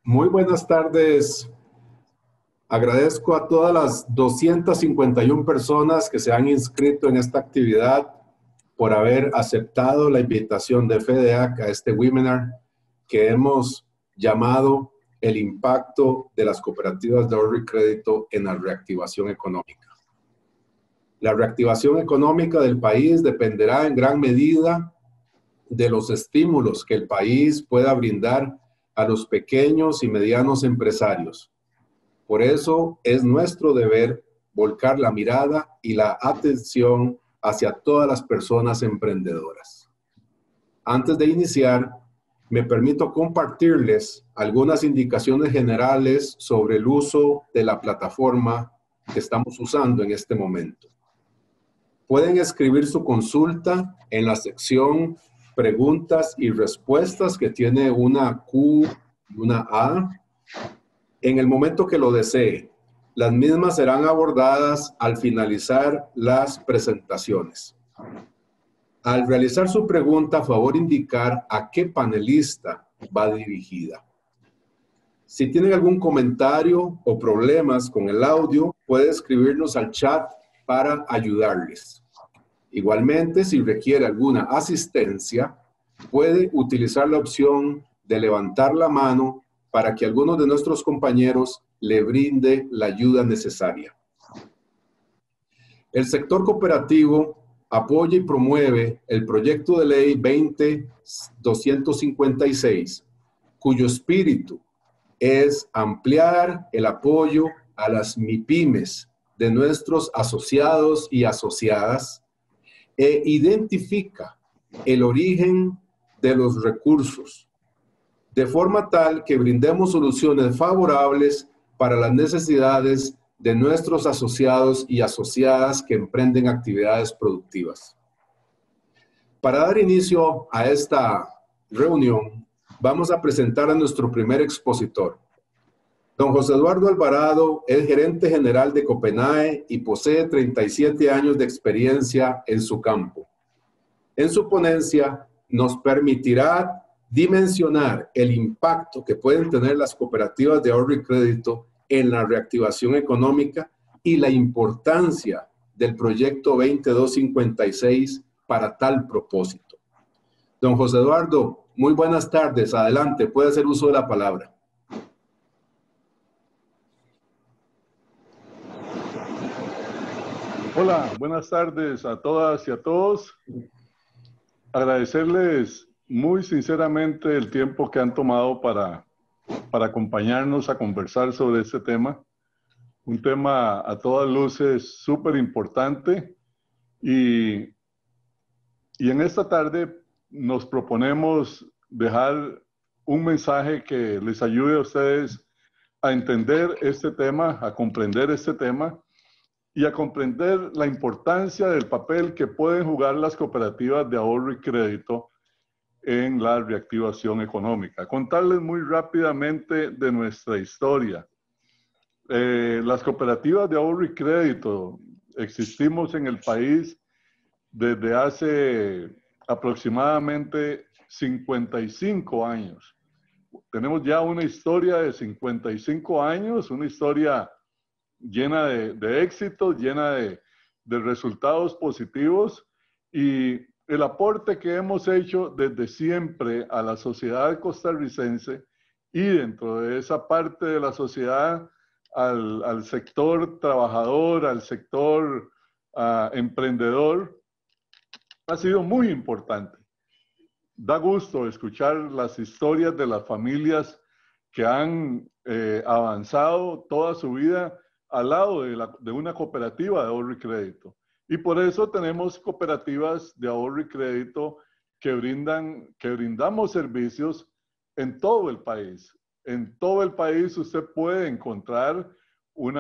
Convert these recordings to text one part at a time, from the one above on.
Muy buenas tardes. Agradezco a todas las 251 personas que se han inscrito en esta actividad por haber aceptado la invitación de FEDEAC a este webinar que hemos llamado el impacto de las cooperativas de ahorro y crédito en la reactivación económica. La reactivación económica del país dependerá en gran medida de los estímulos que el país pueda brindar a los pequeños y medianos empresarios. Por eso es nuestro deber volcar la mirada y la atención hacia todas las personas emprendedoras. Antes de iniciar, me permito compartirles algunas indicaciones generales sobre el uso de la plataforma que estamos usando en este momento. Pueden escribir su consulta en la sección preguntas y respuestas que tiene una Q y una A. En el momento que lo desee, las mismas serán abordadas al finalizar las presentaciones. Al realizar su pregunta, favor indicar a qué panelista va dirigida. Si tienen algún comentario o problemas con el audio, puede escribirnos al chat para ayudarles. Igualmente, si requiere alguna asistencia, puede utilizar la opción de levantar la mano para que alguno de nuestros compañeros le brinde la ayuda necesaria. El sector cooperativo apoya y promueve el proyecto de ley 20256, cuyo espíritu es ampliar el apoyo a las MIPYMES de nuestros asociados y asociadas e identifica el origen de los recursos, de forma tal que brindemos soluciones favorables para las necesidades de nuestros asociados y asociadas que emprenden actividades productivas. Para dar inicio a esta reunión, vamos a presentar a nuestro primer expositor. Don José Eduardo Alvarado es gerente general de Copenae y posee 37 años de experiencia en su campo. En su ponencia nos permitirá dimensionar el impacto que pueden tener las cooperativas de ahorro y crédito en la reactivación económica y la importancia del proyecto 20256 para tal propósito. Don José Eduardo, muy buenas tardes. Adelante, puede hacer uso de la palabra. Hola, buenas tardes a todas y a todos. Agradecerles muy sinceramente el tiempo que han tomado para acompañarnos a conversar sobre este tema. Un tema a todas luces súper importante y en esta tarde nos proponemos dejar un mensaje que les ayude a ustedes a entender este tema, a comprender este tema y a comprender la importancia del papel que pueden jugar las cooperativas de ahorro y crédito en la reactivación económica. Contarles muy rápidamente de nuestra historia. Las cooperativas de ahorro y crédito existimos en el país desde hace aproximadamente 55 años. Tenemos ya una historia de 55 años, una historia llena de éxitos, llena de resultados positivos, y el aporte que hemos hecho desde siempre a la sociedad costarricense y dentro de esa parte de la sociedad al sector trabajador, al sector emprendedor, ha sido muy importante. Da gusto escuchar las historias de las familias que han avanzado toda su vida al lado de una cooperativa de ahorro y crédito. Y por eso tenemos cooperativas de ahorro y crédito que brindamos servicios en todo el país. En todo el país usted puede encontrar un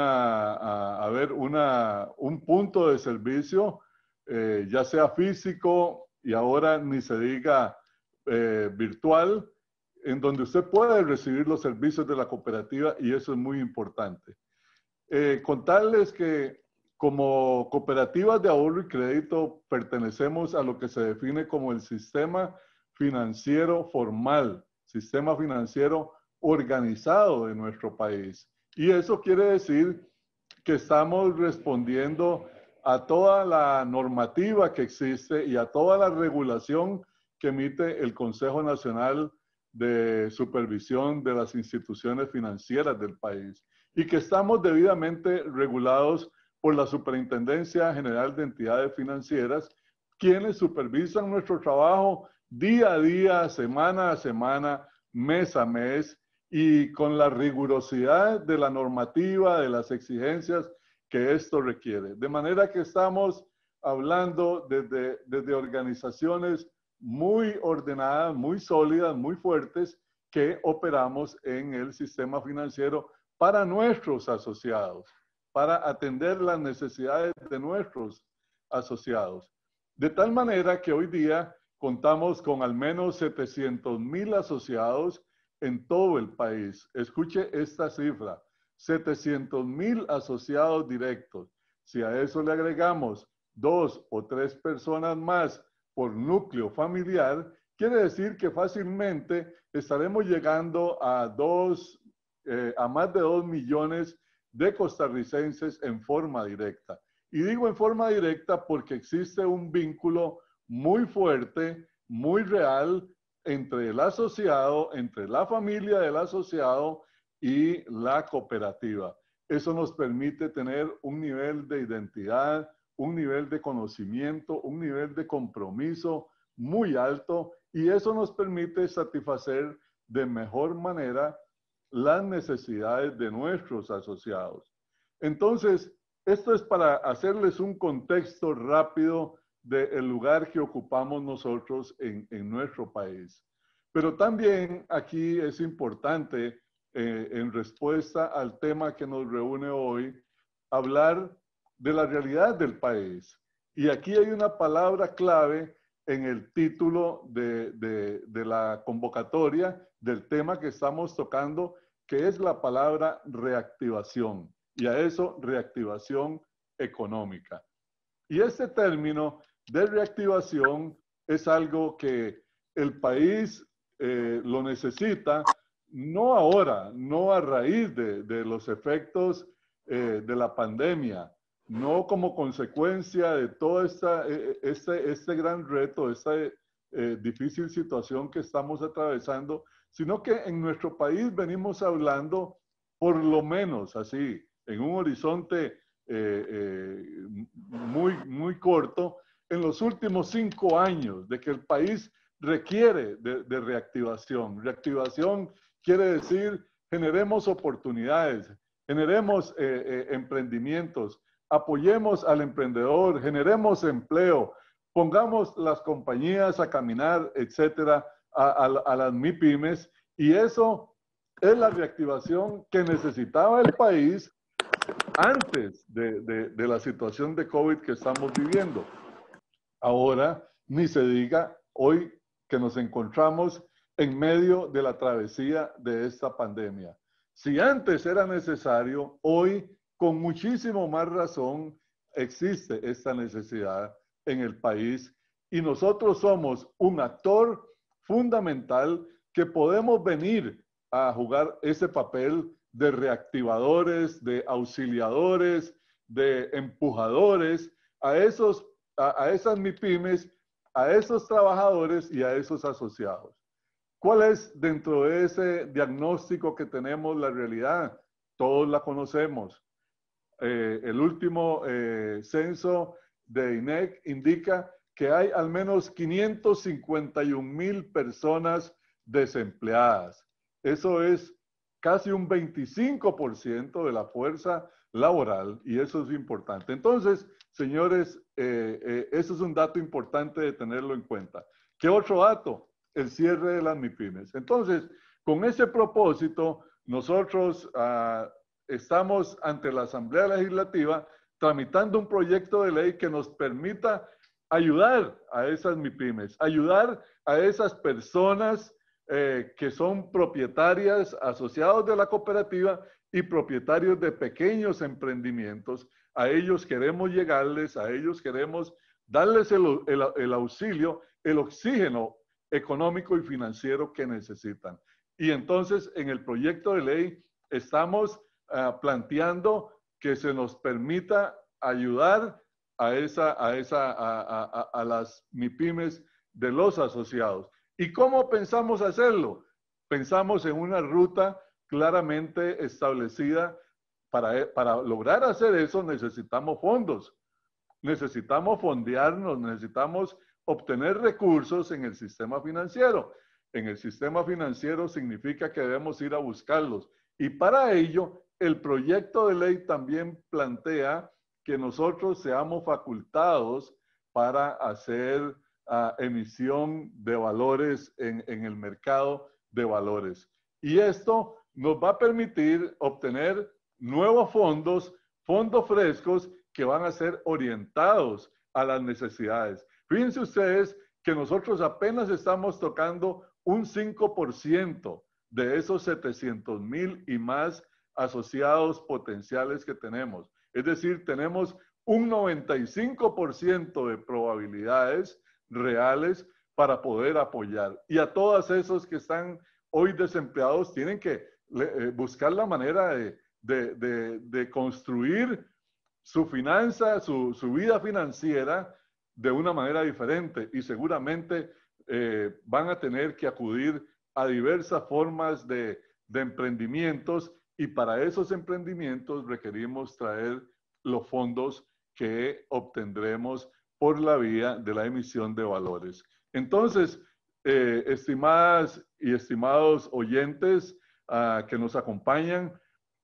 punto de servicio, ya sea físico y ahora ni se diga virtual, en donde usted puede recibir los servicios de la cooperativa, y eso es muy importante. Contarles que como cooperativas de ahorro y crédito pertenecemos a lo que se define como el sistema financiero formal, sistema financiero organizado de nuestro país. Y eso quiere decir que estamos respondiendo a toda la normativa que existe y a toda la regulación que emite el Consejo Nacional de Supervisión de las Instituciones Financieras del país y que estamos debidamente regulados por la Superintendencia General de Entidades Financieras, quienes supervisan nuestro trabajo día a día, semana a semana, mes a mes, y con la rigurosidad de la normativa, de las exigencias que esto requiere. De manera que estamos hablando desde organizaciones muy ordenadas, muy sólidas, muy fuertes, que operamos en el sistema financiero para nuestros asociados, para atender las necesidades de nuestros asociados. De tal manera que hoy día contamos con al menos 700,000 asociados en todo el país. Escuche esta cifra, 700,000 asociados directos. Si a eso le agregamos 2 o 3 personas más por núcleo familiar, quiere decir que fácilmente estaremos llegando a más de 2 millones de costarricenses en forma directa. Y digo en forma directa porque existe un vínculo muy fuerte, muy real, entre el asociado, entre la familia del asociado y la cooperativa. Eso nos permite tener un nivel de identidad, un nivel de conocimiento, un nivel de compromiso muy alto, y eso nos permite satisfacer de mejor manera las necesidades de nuestros asociados. Entonces, esto es para hacerles un contexto rápido del lugar que ocupamos nosotros en nuestro país. Pero también aquí es importante, en respuesta al tema que nos reúne hoy, hablar de la realidad del país. Y aquí hay una palabra clave en el título de la convocatoria del tema que estamos tocando, que es la palabra reactivación. Y a eso, reactivación económica. Y este término de reactivación es algo que el país lo necesita, no ahora, no a raíz de los efectos de la pandemia, no como consecuencia de todo este gran reto, esta difícil situación que estamos atravesando, sino que en nuestro país venimos hablando, por lo menos así, en un horizonte muy corto, en los últimos 5 años, de que el país requiere de reactivación. Reactivación quiere decir generemos oportunidades, generemos emprendimientos, apoyemos al emprendedor, generemos empleo, pongamos las compañías a caminar, etcétera, a las MIPYMES, y eso es la reactivación que necesitaba el país antes de la situación de COVID que estamos viviendo. Ahora, ni se diga hoy que nos encontramos en medio de la travesía de esta pandemia. Si antes era necesario, hoy con muchísimo más razón existe esta necesidad en el país, y nosotros somos un actor fundamental que podemos venir a jugar ese papel de reactivadores, de auxiliadores, de empujadores a esas MIPYMES, a esos trabajadores y a esos asociados. ¿Cuál es dentro de ese diagnóstico que tenemos la realidad? Todos la conocemos. El último censo de INEC indica que hay al menos 551,000 personas desempleadas. Eso es casi un 25% de la fuerza laboral, y eso es importante. Entonces, señores, eso es un dato importante de tenerlo en cuenta. ¿Qué otro dato? El cierre de las MIPYMES. Entonces, con ese propósito, nosotros estamos ante la Asamblea Legislativa tramitando un proyecto de ley que nos permita ayudar a esas MIPYMES, ayudar a esas personas que son propietarias, asociados de la cooperativa y propietarios de pequeños emprendimientos. A ellos queremos llegarles, a ellos queremos darles el auxilio, el oxígeno económico y financiero que necesitan. Y entonces en el proyecto de ley estamos planteando que se nos permita ayudar a las MIPYMES de los asociados. ¿Y cómo pensamos hacerlo? Pensamos en una ruta claramente establecida. Para lograr hacer eso necesitamos fondos, necesitamos fondearnos, necesitamos obtener recursos en el sistema financiero. En el sistema financiero significa que debemos ir a buscarlos. Y para ello, el proyecto de ley también plantea que nosotros seamos facultados para hacer emisión de valores en el mercado de valores. Y esto nos va a permitir obtener nuevos fondos, fondos frescos que van a ser orientados a las necesidades. Fíjense ustedes que nosotros apenas estamos tocando un 5% de esos 700,000 y más asociados potenciales que tenemos. Es decir, tenemos un 95% de probabilidades reales para poder apoyar. Y a todos esos que están hoy desempleados tienen que buscar la manera de construir su finanza, su vida financiera de una manera diferente, y seguramente van a tener que acudir a diversas formas de emprendimientos, y para esos emprendimientos requerimos traer los fondos que obtendremos por la vía de la emisión de valores. Entonces, estimadas y estimados oyentes que nos acompañan,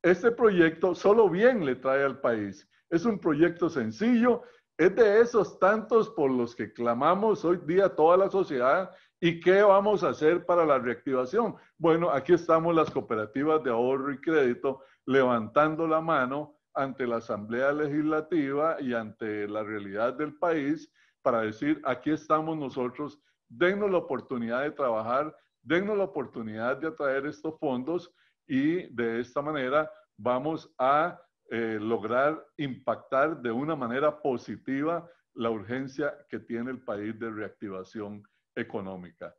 este proyecto solo bien le trae al país. Es un proyecto sencillo, es de esos tantos por los que clamamos hoy día toda la sociedad. ¿Y qué vamos a hacer para la reactivación? Bueno, aquí estamos las cooperativas de ahorro y crédito levantando la mano ante la Asamblea Legislativa y ante la realidad del país para decir, aquí estamos nosotros, dennos la oportunidad de trabajar, dennos la oportunidad de atraer estos fondos, y de esta manera vamos a lograr impactar de una manera positiva la urgencia que tiene el país de reactivación económica.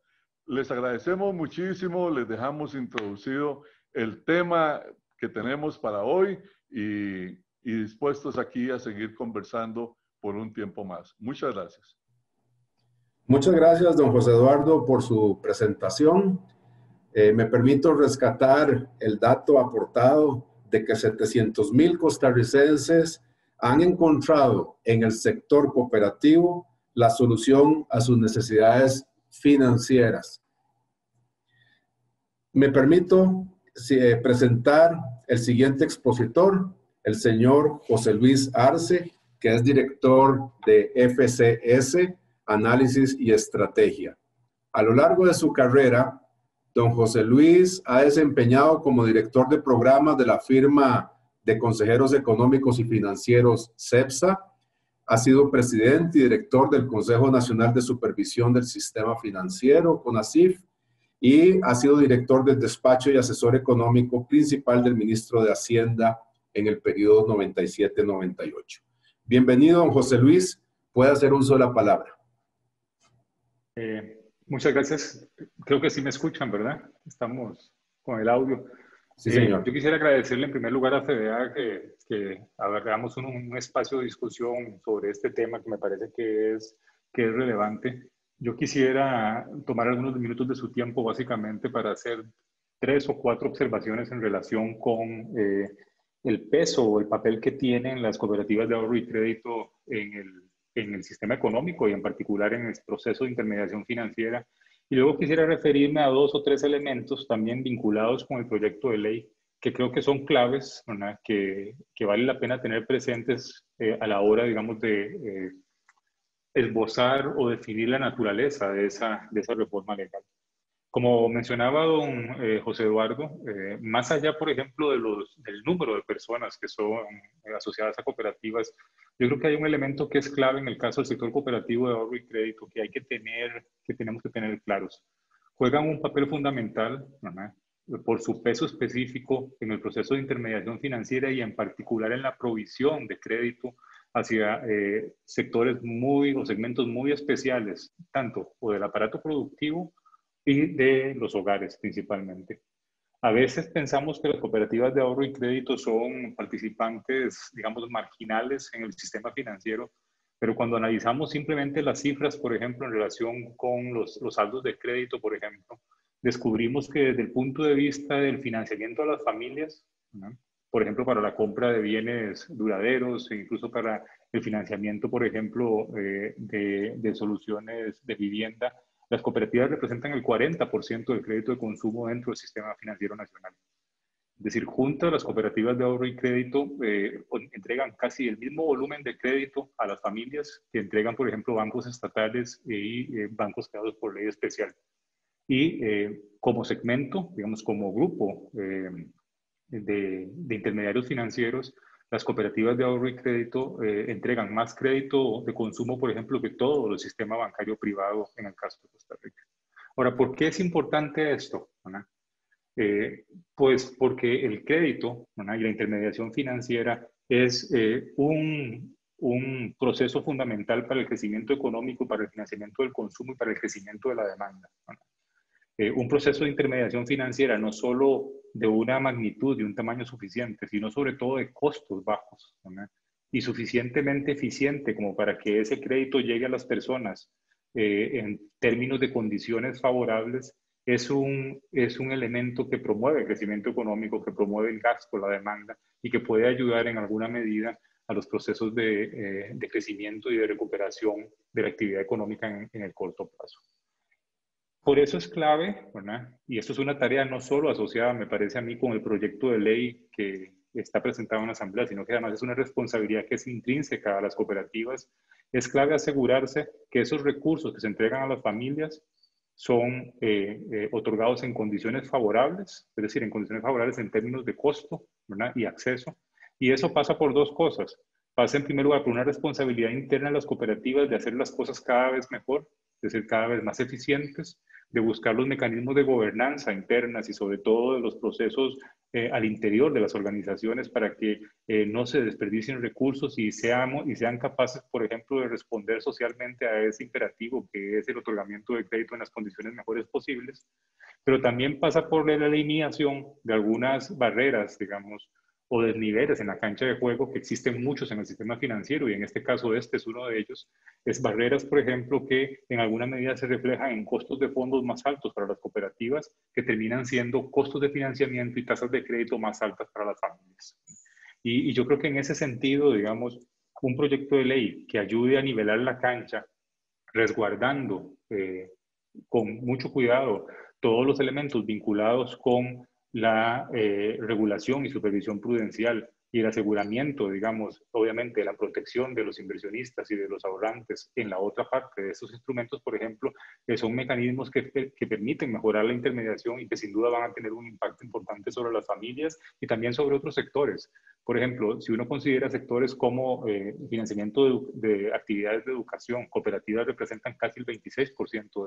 Les agradecemos muchísimo, les dejamos introducido el tema que tenemos para hoy y dispuestos aquí a seguir conversando por un tiempo más. Muchas gracias. Muchas gracias, don José Eduardo, por su presentación. Me permito rescatar el dato aportado de que 700,000 costarricenses han encontrado en el sector cooperativo la solución a sus necesidades financieras. Me permito presentar el siguiente expositor, el señor José Luis Arce, que es director de FCS, Análisis y Estrategia. A lo largo de su carrera, don José Luis ha desempeñado como director de programas de la firma de consejeros económicos y financieros CEPSA, ha sido presidente y director del Consejo Nacional de Supervisión del Sistema Financiero, CONACYF, y ha sido director del despacho y asesor económico principal del ministro de Hacienda en el periodo 97-98. Bienvenido, don José Luis. Puede hacer uso de la palabra. Muchas gracias. Creo que sí me escuchan, ¿verdad? Estamos con el audio. Sí, señor. Yo quisiera agradecerle en primer lugar a FBA que hagamos un espacio de discusión sobre este tema que me parece que es relevante. Yo quisiera tomar algunos minutos de su tiempo básicamente para hacer 3 o 4 observaciones en relación con el peso o el papel que tienen las cooperativas de ahorro y crédito en el sistema económico y en particular en el proceso de intermediación financiera. Y luego quisiera referirme a 2 o 3 elementos también vinculados con el proyecto de ley que creo que son claves, ¿verdad? Que vale la pena tener presentes a la hora, digamos, de esbozar o definir la naturaleza de esa reforma legal. Como mencionaba don José Eduardo, más allá, por ejemplo, del número de personas que son asociadas a cooperativas, yo creo que hay un elemento que es clave en el caso del sector cooperativo de ahorro y crédito que tenemos que tener claros. Juegan un papel fundamental, ¿verdad?, por su peso específico en el proceso de intermediación financiera y en particular en la provisión de crédito hacia sectores o segmentos muy especiales, tanto o del aparato productivo y de los hogares principalmente. A veces pensamos que las cooperativas de ahorro y crédito son participantes, digamos, marginales en el sistema financiero, pero cuando analizamos simplemente las cifras, por ejemplo, en relación con los saldos de crédito, por ejemplo, descubrimos que desde el punto de vista del financiamiento a las familias, ¿no?, por ejemplo, para la compra de bienes duraderos e incluso para el financiamiento, por ejemplo, de soluciones de vivienda, las cooperativas representan el 40% del crédito de consumo dentro del sistema financiero nacional. Es decir, juntas las cooperativas de ahorro y crédito entregan casi el mismo volumen de crédito a las familias que entregan, por ejemplo, bancos estatales y bancos creados por ley especial. Y como segmento, digamos, como grupo de intermediarios financieros, las cooperativas de ahorro y crédito entregan más crédito de consumo, por ejemplo, que todo el sistema bancario privado en el caso de Costa Rica. Ahora, ¿por qué es importante esto, ¿no? Pues porque el crédito, ¿no?, y la intermediación financiera es un proceso fundamental para el crecimiento económico, para el financiamiento del consumo y para el crecimiento de la demanda, ¿no? Un proceso de intermediación financiera no solo de una magnitud, de un tamaño suficiente, sino sobre todo de costos bajos, ¿no?, y suficientemente eficiente como para que ese crédito llegue a las personas en términos de condiciones favorables, es un elemento que promueve el crecimiento económico, que promueve el gasto, la demanda, y que puede ayudar en alguna medida a los procesos de crecimiento y de recuperación de la actividad económica en el corto plazo. Por eso es clave, ¿verdad? Y esto es una tarea no solo asociada, me parece a mí, con el proyecto de ley que está presentado en la Asamblea, sino que además es una responsabilidad que es intrínseca a las cooperativas. Es clave asegurarse que esos recursos que se entregan a las familias son otorgados en condiciones favorables, es decir, en condiciones favorables en términos de costo, ¿verdad?, y acceso. Y eso pasa por dos cosas. Pasa en primer lugar por una responsabilidad interna de las cooperativas de hacer las cosas cada vez mejor, de ser cada vez más eficientes, de buscar los mecanismos de gobernanza internas y sobre todo de los procesos al interior de las organizaciones para que no se desperdicien recursos y sean capaces, por ejemplo, de responder socialmente a ese imperativo que es el otorgamiento de crédito en las condiciones mejores posibles. Pero también pasa por la eliminación de algunas barreras, digamos, o desniveles en la cancha de juego que existen muchos en el sistema financiero, y en este caso este es uno de ellos. Es barreras, por ejemplo, que en alguna medida se reflejan en costos de fondos más altos para las cooperativas, que terminan siendo costos de financiamiento y tasas de crédito más altas para las familias. Y yo creo que en ese sentido, digamos, un proyecto de ley que ayude a nivelar la cancha, resguardando con mucho cuidado todos los elementos vinculados con la regulación y supervisión prudencial y el aseguramiento, digamos, obviamente, de la protección de los inversionistas y de los ahorrantes en la otra parte de estos instrumentos, por ejemplo, son mecanismos que permiten mejorar la intermediación y que sin duda van a tener un impacto importante sobre las familias y también sobre otros sectores. Por ejemplo, si uno considera sectores como financiamiento de actividades de educación, cooperativas representan casi el 26%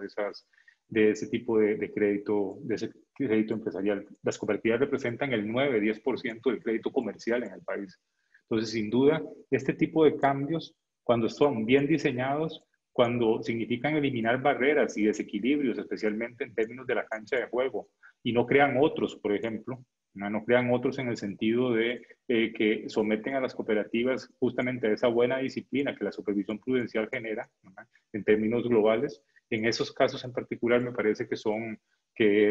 de ese tipo de crédito, de ese crédito empresarial. Las cooperativas representan el 9-10% del crédito comercial en el país. Entonces, sin duda, este tipo de cambios, cuando son bien diseñados, cuando significan eliminar barreras y desequilibrios, especialmente en términos de la cancha de juego, y no crean otros, por ejemplo, no crean otros en el sentido de que someten a las cooperativas justamente a esa buena disciplina que la supervisión prudencial genera, ¿no?, en términos globales. En esos casos en particular me parece que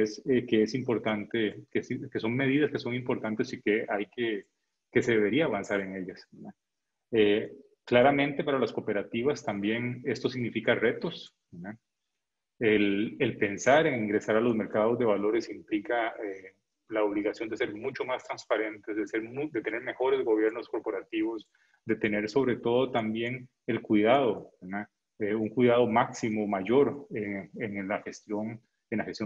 es importante, que son medidas que son importantes y que se debería avanzar en ellas, ¿no? Claramente para las cooperativas también esto significa retos, ¿no? El pensar en ingresar a los mercados de valores implica la obligación de ser mucho más transparentes, de tener mejores gobiernos corporativos, de tener sobre todo también el cuidado, ¿no?, un cuidado máximo, mayor en la gestión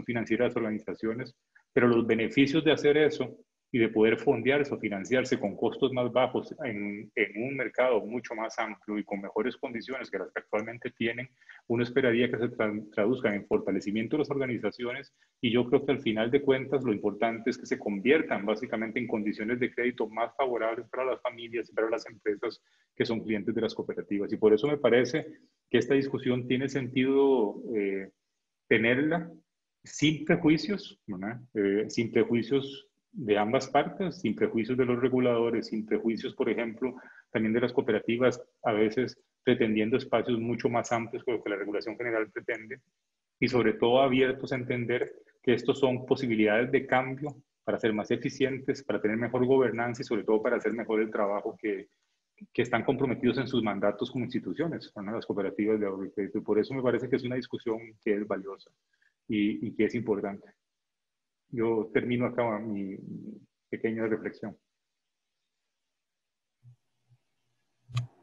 financiera de las organizaciones, pero los beneficios de hacer eso y de poder fondearse o financiarse con costos más bajos en un mercado mucho más amplio y con mejores condiciones que las que actualmente tienen, uno esperaría que se traduzcan en fortalecimiento de las organizaciones, y yo creo que al final de cuentas lo importante es que se conviertan básicamente en condiciones de crédito más favorables para las familias y para las empresas que son clientes de las cooperativas. Y por eso me parece que esta discusión tiene sentido tenerla, sin prejuicios, ¿verdad? Sin prejuicios de ambas partes, sin prejuicios de los reguladores, sin prejuicios, por ejemplo, también de las cooperativas, a veces pretendiendo espacios mucho más amplios que lo que la regulación general pretende, y sobre todo abiertos a entender que estos son posibilidades de cambio para ser más eficientes, para tener mejor gobernanza y sobre todo para hacer mejor el trabajo que están comprometidos en sus mandatos como instituciones, ¿no? Las cooperativas de ahorro y crédito. Y por eso me parece que es una discusión que es valiosa y que es importante. Yo termino acá mi pequeña reflexión.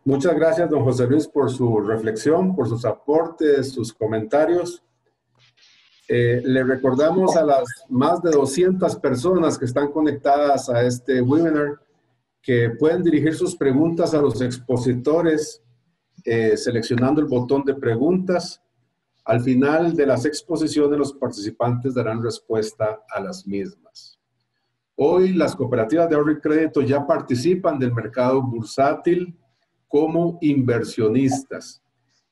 Muchas gracias, don José Luis, por su reflexión, por sus aportes, sus comentarios. Le recordamos a las más de 200 personas que están conectadas a este webinar que pueden dirigir sus preguntas a los expositores seleccionando el botón de preguntas. Al final de las exposiciones, los participantes darán respuesta a las mismas. Hoy las cooperativas de ahorro y crédito ya participan del mercado bursátil como inversionistas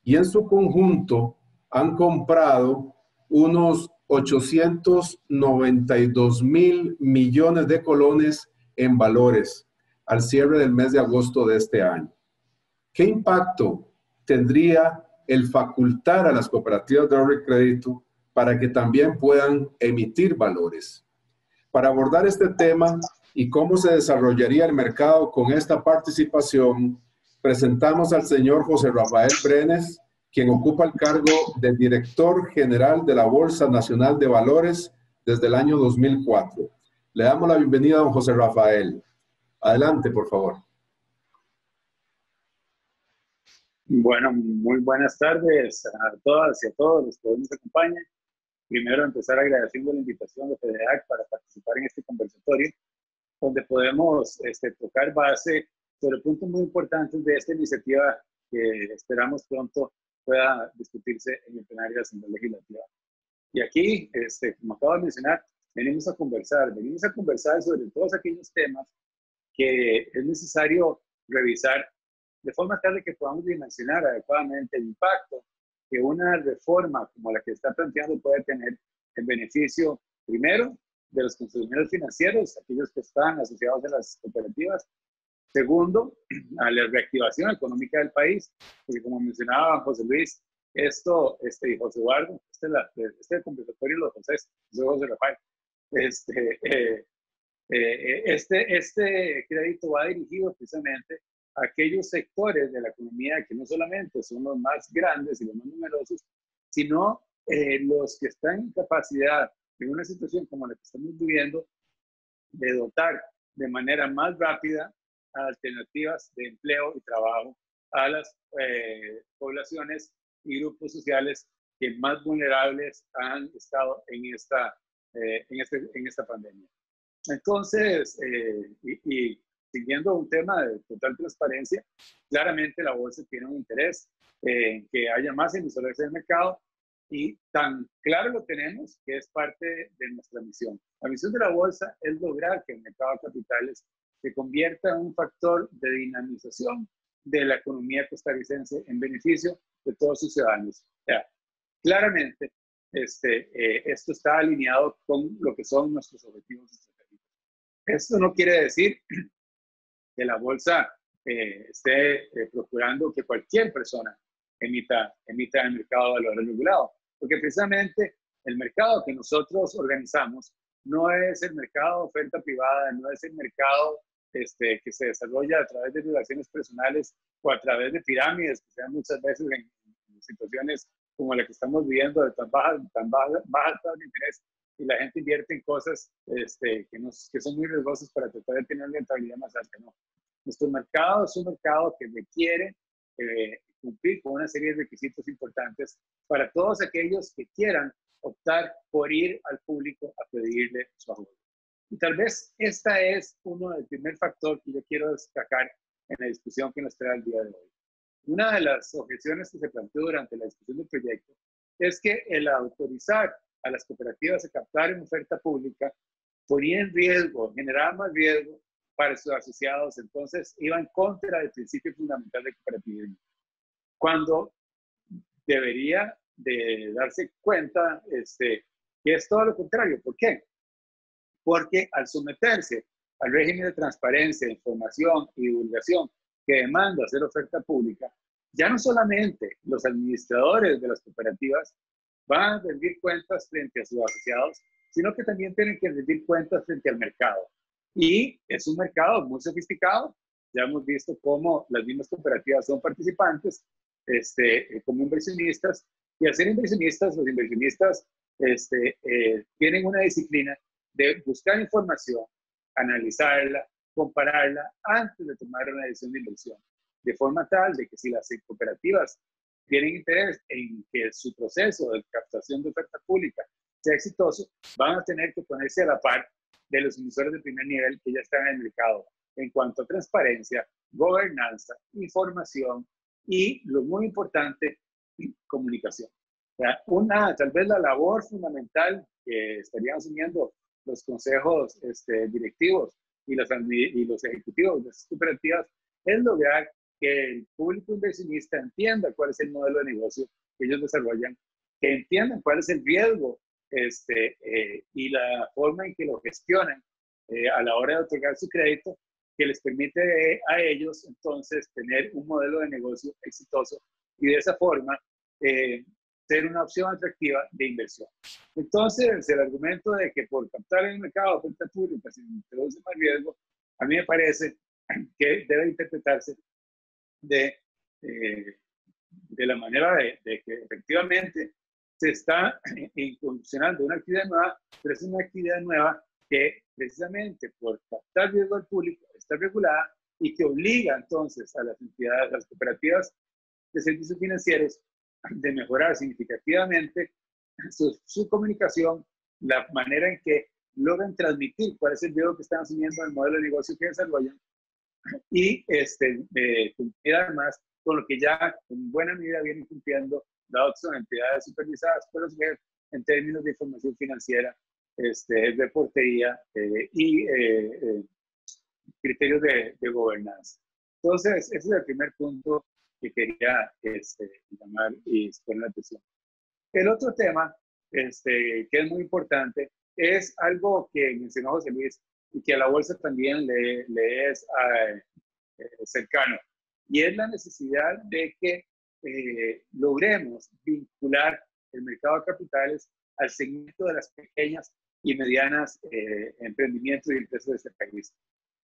y en su conjunto han comprado unos 892.000 millones de colones en valores al cierre del mes de agosto de este año. ¿Qué impacto tendría el facultar a las cooperativas de ahorro y crédito para que también puedan emitir valores? Para abordar este tema y cómo se desarrollaría el mercado con esta participación, presentamos al señor José Rafael Brenes, quien ocupa el cargo de director general de la Bolsa Nacional de Valores desde el año 2004. Le damos la bienvenida a don José Rafael. Adelante, por favor. Bueno, muy buenas tardes a todas y a todos los que hoy nos acompañan. Primero, empezar agradeciendo la invitación de FEDEAC para participar en este conversatorio, donde podemos tocar base sobre puntos muy importantes de esta iniciativa que esperamos pronto pueda discutirse en el plenario de la Asamblea Legislativa. Y aquí, como acabo de mencionar, venimos a conversar sobre todos aquellos temas que es necesario revisar de forma tal que podamos dimensionar adecuadamente el impacto que una reforma como la que está planteando puede tener en beneficio, primero, de los consumidores financieros, aquellos que están asociados a las cooperativas. Segundo, a la reactivación económica del país, porque como mencionaba José Luis, y José Eduardo, este conversatorio de los José Rafael, este crédito va dirigido precisamente a aquellos sectores de la economía que no solamente son los más grandes y los más numerosos, sino los que están en capacidad en una situación como la que estamos viviendo de dotar de manera más rápida alternativas de empleo y trabajo a las poblaciones y grupos sociales que más vulnerables han estado en esta pandemia. Entonces, y siguiendo un tema de total transparencia, claramente la bolsa tiene un interés en que haya más emisores en el mercado y tan claro lo tenemos que es parte de nuestra misión. La misión de la bolsa es lograr que el mercado de capitales se convierta en un factor de dinamización de la economía costarricense en beneficio de todos sus ciudadanos. Claramente, esto está alineado con lo que son nuestros objetivos estratégicos. Esto no quiere decir que la bolsa esté procurando que cualquier persona emita en el mercado de valores regulado, porque precisamente el mercado que nosotros organizamos no es el mercado de oferta privada, no es el mercado que se desarrolla a través de relaciones personales o a través de pirámides que se dan muchas veces en situaciones como la que estamos viviendo de tan bajas tasas de interés y la gente invierte en cosas que son muy riesgosas para tratar de tener una rentabilidad más alta. No. Nuestro mercado es un mercado que requiere cumplir con una serie de requisitos importantes para todos aquellos que quieran optar por ir al público a pedirle su apoyo. Y tal vez esta es el primer factor que yo quiero destacar en la discusión que nos trae el día de hoy. Una de las objeciones que se planteó durante la discusión del proyecto es que el autorizar a las cooperativas a captar en oferta pública ponía en riesgo, generaba más riesgo para sus asociados, entonces iba en contra del principio fundamental del cooperativismo. Cuando debería de darse cuenta que es todo lo contrario. ¿Por qué? Porque al someterse al régimen de transparencia, información y divulgación que demanda hacer oferta pública, ya no solamente los administradores de las cooperativas van a rendir cuentas frente a sus asociados, sino que también tienen que rendir cuentas frente al mercado. Y es un mercado muy sofisticado. Ya hemos visto cómo las mismas cooperativas son participantes como inversionistas. Y al ser inversionistas, los inversionistas tienen una disciplina de buscar información, analizarla, compararla antes de tomar una decisión de inversión. De forma tal de que si las cooperativas tienen interés en que su proceso de captación de oferta pública sea exitoso, van a tener que ponerse a la par de los emisores de primer nivel que ya están en el mercado en cuanto a transparencia, gobernanza, información y, lo muy importante, comunicación. O sea, tal vez la labor fundamental que estarían asumiendo los consejos directivos y los ejecutivos de estas cooperativas es lograr que el público inversionista entienda cuál es el modelo de negocio que ellos desarrollan, que entiendan cuál es el riesgo y la forma en que lo gestionan a la hora de otorgar su crédito, que les permite a ellos entonces tener un modelo de negocio exitoso y de esa forma ser una opción atractiva de inversión. Entonces, el argumento de que por captar en el mercado de oferta pública se introduce más riesgo, a mí me parece que debe interpretarse de la manera de que efectivamente se está incursionando una actividad nueva, pero es una actividad nueva que precisamente por captar riesgo al público está regulada y que obliga entonces a las entidades, a las cooperativas de servicios financieros de mejorar significativamente su comunicación, la manera en que logran transmitir cuál es el riesgo que están asumiendo en el modelo de negocio que desarrollan y cumplir además con lo que ya en buena medida vienen cumpliendo, dado que son entidades supervisadas por los GEF en términos de información financiera, reportería y criterios de gobernanza. Entonces, ese es el primer punto que quería llamar y poner la atención. El otro tema que es muy importante es algo que mencionó José Luis y que a la bolsa también le es cercano, y es la necesidad de que logremos vincular el mercado de capitales al segmento de las pequeñas y medianas emprendimientos y empresas de este país.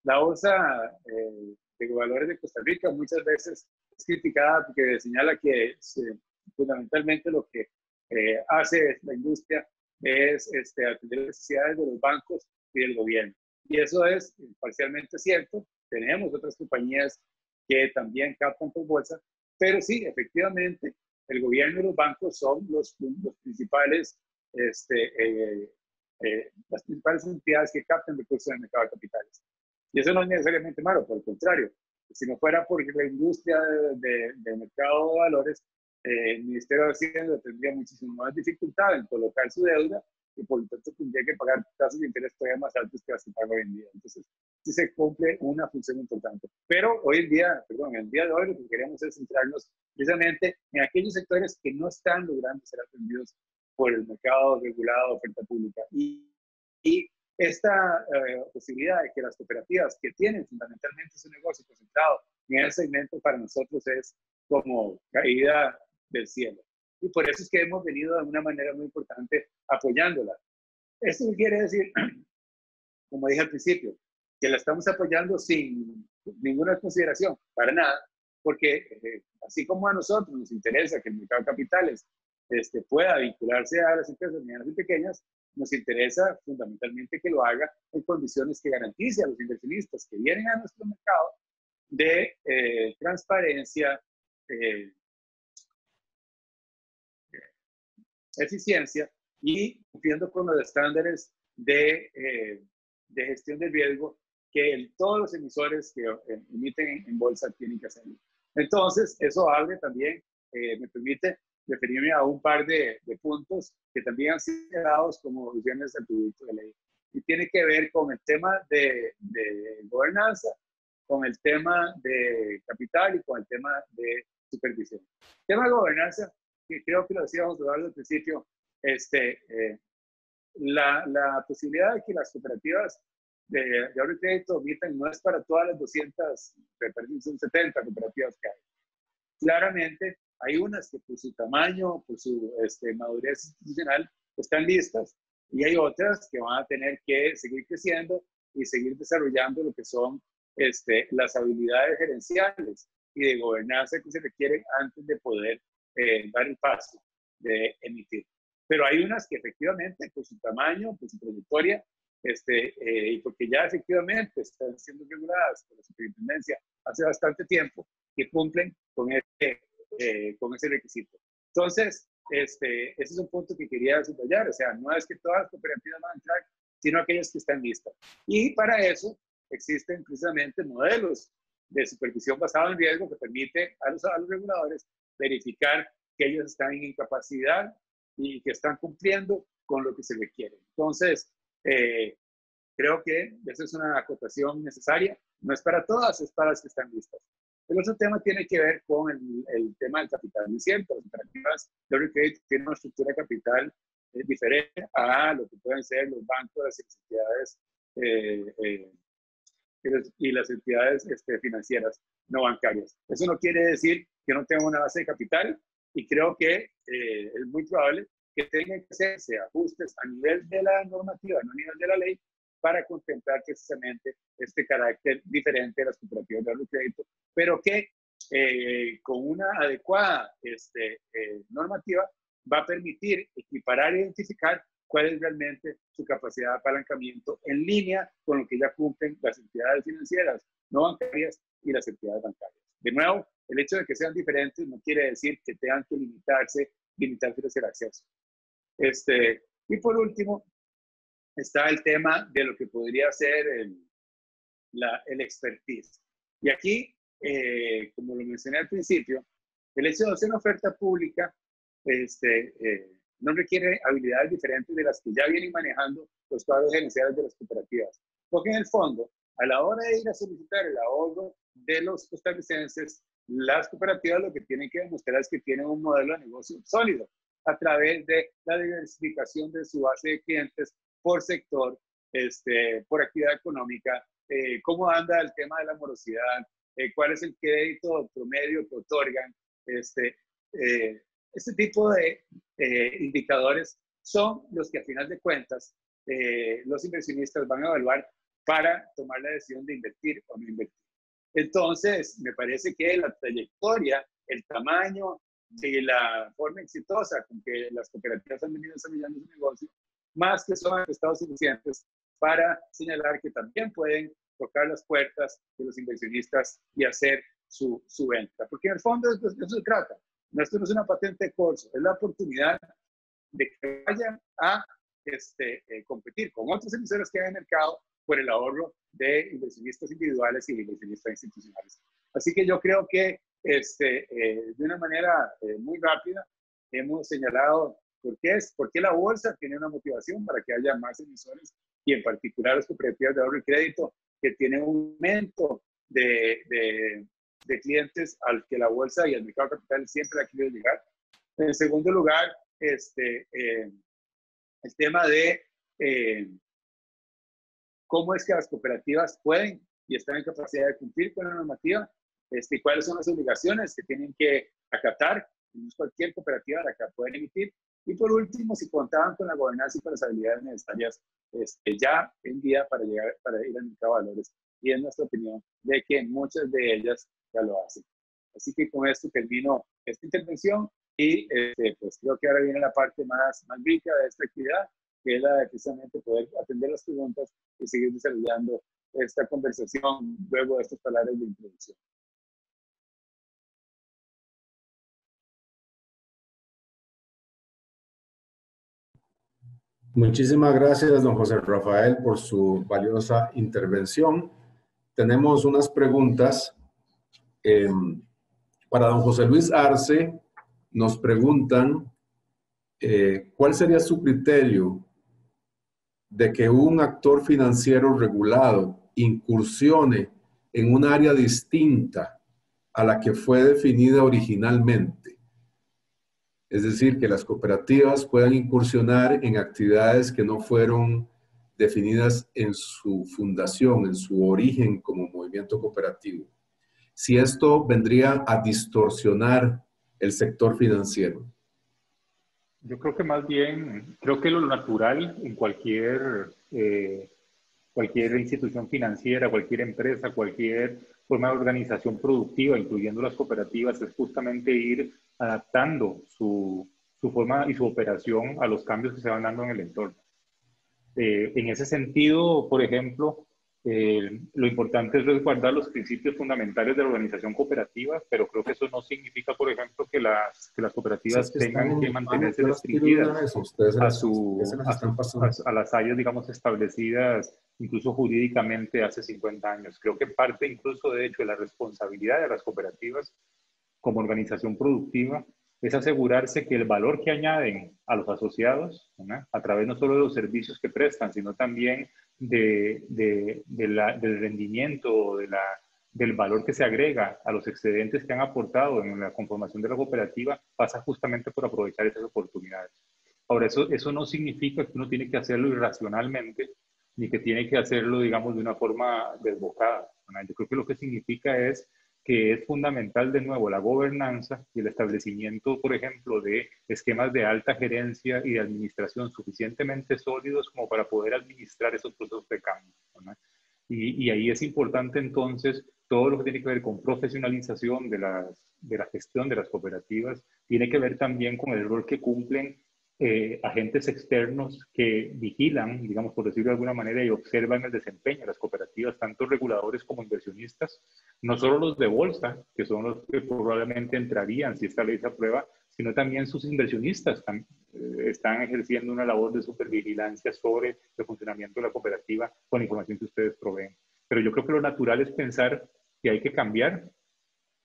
La bolsa de valores de Costa Rica muchas veces es criticada porque señala que fundamentalmente lo que hace la industria es atender las necesidades de los bancos y del gobierno. Y eso es parcialmente cierto. Tenemos otras compañías que también captan por bolsa, pero sí, efectivamente, el gobierno y los bancos son los principales, las principales entidades que captan recursos en el mercado de capitales. Y eso no es necesariamente malo, por el contrario. Si no fuera porque la industria de mercado de valores, el Ministerio de Hacienda tendría muchísimo más dificultad en colocar su deuda y por lo tanto tendría que pagar tasas de interés todavía más altas que las que paga hoy en día. Entonces, sí se cumple una función importante. Pero hoy en día, perdón, el día de hoy lo que queremos es centrarnos precisamente en aquellos sectores que no están logrando ser atendidos por el mercado regulado de oferta pública. Y esta posibilidad de que las cooperativas que tienen fundamentalmente su negocio concentrado en ese segmento para nosotros es como caída del cielo. Y por eso es que hemos venido de una manera muy importante apoyándola. Esto quiere decir, como dije al principio, que la estamos apoyando sin ninguna consideración, para nada, porque así como a nosotros nos interesa que el mercado de capitales pueda vincularse a las empresas medianas y pequeñas, nos interesa fundamentalmente que lo haga en condiciones que garantice a los inversionistas que vienen a nuestro mercado de transparencia, eficiencia y cumpliendo con los estándares de gestión de riesgo que todos los emisores que emiten en bolsa tienen que hacer. Entonces, eso abre también, me permite referirme a un par de puntos que también han sido dados como opciones del proyecto de ley. Y tiene que ver con el tema de gobernanza, con el tema de capital y con el tema de supervisión. El tema de gobernanza, que creo que lo decíamos al principio, la posibilidad de que las cooperativas de ahorro y crédito omitan no es para todas las 270 cooperativas que hay. Claramente, hay unas que por su tamaño, por su madurez institucional, están listas, y hay otras que van a tener que seguir creciendo y seguir desarrollando lo que son las habilidades gerenciales y de gobernanza que se requieren antes de poder dar el paso de emitir. Pero hay unas que efectivamente, por su tamaño, por su trayectoria, y porque ya efectivamente están siendo reguladas por la superintendencia hace bastante tiempo, que cumplen con ese requisito. Entonces, ese es un punto que quería subrayar. O sea, no es que todas las cooperativas van a entrar, sino aquellas que están listas. Y para eso existen precisamente modelos de supervisión basado en riesgo que permite a los reguladores verificar que ellos están en incapacidad y que están cumpliendo con lo que se requiere. Entonces, creo que esa es una acotación necesaria. No es para todas, es para las que están listas. El otro tema tiene que ver con el tema del capital. Y cierto, las cooperativas de ahorro y crédito tienen una estructura de capital diferente a lo que pueden ser los bancos, las entidades y las entidades financieras no bancarias. Eso no quiere decir que no tengan una base de capital, y creo que es muy probable que tengan que hacerse ajustes a nivel de la normativa, no a nivel de la ley, para contemplar precisamente este carácter diferente de las cooperativas de ahorro y crédito, pero que con una adecuada normativa va a permitir equiparar e identificar cuál es realmente su capacidad de apalancamiento en línea con lo que ya cumplen las entidades financieras no bancarias y las entidades bancarias. De nuevo, el hecho de que sean diferentes no quiere decir que tengan que limitarse el acceso. Y por último, está el tema de lo que podría ser el expertise. Y aquí, como lo mencioné al principio, el hecho de hacer una oferta pública no requiere habilidades diferentes de las que ya vienen manejando los cuadros gerenciales de las cooperativas. Porque en el fondo, a la hora de ir a solicitar el ahorro de los costarricenses, las cooperativas lo que tienen que demostrar es que tienen un modelo de negocio sólido a través de la diversificación de su base de clientes por sector, por actividad económica, cómo anda el tema de la morosidad, cuál es el crédito promedio que otorgan. Este tipo de indicadores son los que a final de cuentas los inversionistas van a evaluar para tomar la decisión de invertir o no invertir. Entonces, me parece que la trayectoria, el tamaño y la forma exitosa con que las cooperativas han venido desarrollando su negocio, más que son estados suficientes para señalar que también pueden tocar las puertas de los inversionistas y hacer su venta. Porque en el fondo de eso se trata. Esto no es una patente de corso, es la oportunidad de que vayan a competir con otros emisores que hay en el mercado por el ahorro de inversionistas individuales y de inversionistas institucionales. Así que yo creo que de una manera muy rápida hemos señalado por qué la bolsa tiene una motivación para que haya más emisores, y en particular las cooperativas de ahorro y crédito que tienen un aumento de clientes al que la bolsa y el mercado de capital siempre ha querido llegar. En segundo lugar, el tema de cómo es que las cooperativas pueden y están en capacidad de cumplir con la normativa, y cuáles son las obligaciones que tienen que acatar. No es cualquier cooperativa la que pueden emitir. Y por último, si contaban con la gobernanza y con las habilidades necesarias ya en día para ir al mercado de valores. Y es nuestra opinión de que muchas de ellas ya lo hacen. Así que con esto termino esta intervención y pues creo que ahora viene la parte más rica de esta actividad, que es la de precisamente poder atender las preguntas y seguir desarrollando esta conversación luego de estas palabras de introducción. Muchísimas gracias, don José Rafael, por su valiosa intervención. Tenemos unas preguntas. Para don José Luis Arce, nos preguntan ¿cuál sería su criterio de que un actor financiero regulado incursione en un área distinta a la que fue definida originalmente? Es decir, que las cooperativas puedan incursionar en actividades que no fueron definidas en su fundación, en su origen como movimiento cooperativo. Si esto vendría a distorsionar el sector financiero. Yo creo que más bien, creo que lo natural en cualquier institución financiera, cualquier empresa, cualquier forma de organización productiva, incluyendo las cooperativas, es justamente ir adaptando su forma y su operación a los cambios que se van dando en el entorno. En ese sentido, por ejemplo, lo importante es resguardar los principios fundamentales de la organización cooperativa, pero creo que eso no significa, por ejemplo, que las cooperativas tengan que mantenerse restringidas a las áreas, digamos, establecidas incluso jurídicamente hace 50 años. Creo que parte incluso, de hecho, de la responsabilidad de las cooperativas como organización productiva es asegurarse que el valor que añaden a los asociados, ¿no?, a través no solo de los servicios que prestan, sino también del rendimiento, del valor que se agrega a los excedentes que han aportado en la conformación de la cooperativa, pasa justamente por aprovechar esas oportunidades. Ahora, eso no significa que uno tiene que hacerlo irracionalmente, ni que tiene que hacerlo, digamos, de una forma desbocada, ¿no? Yo creo que lo que significa es que es fundamental, de nuevo, la gobernanza y el establecimiento, por ejemplo, de esquemas de alta gerencia y de administración suficientemente sólidos como para poder administrar esos procesos de cambio, ¿no? Y ahí es importante, entonces, todo lo que tiene que ver con profesionalización de la gestión de las cooperativas, tiene que ver también con el rol que cumplen agentes externos que vigilan, digamos, por decirlo de alguna manera, y observan el desempeño de las cooperativas, tanto reguladores como inversionistas, no solo los de bolsa, que son los que probablemente entrarían si esta ley se aprueba, sino también sus inversionistas están ejerciendo una labor de supervigilancia sobre el funcionamiento de la cooperativa con la información que ustedes proveen. Pero yo creo que lo natural es pensar que hay que cambiar,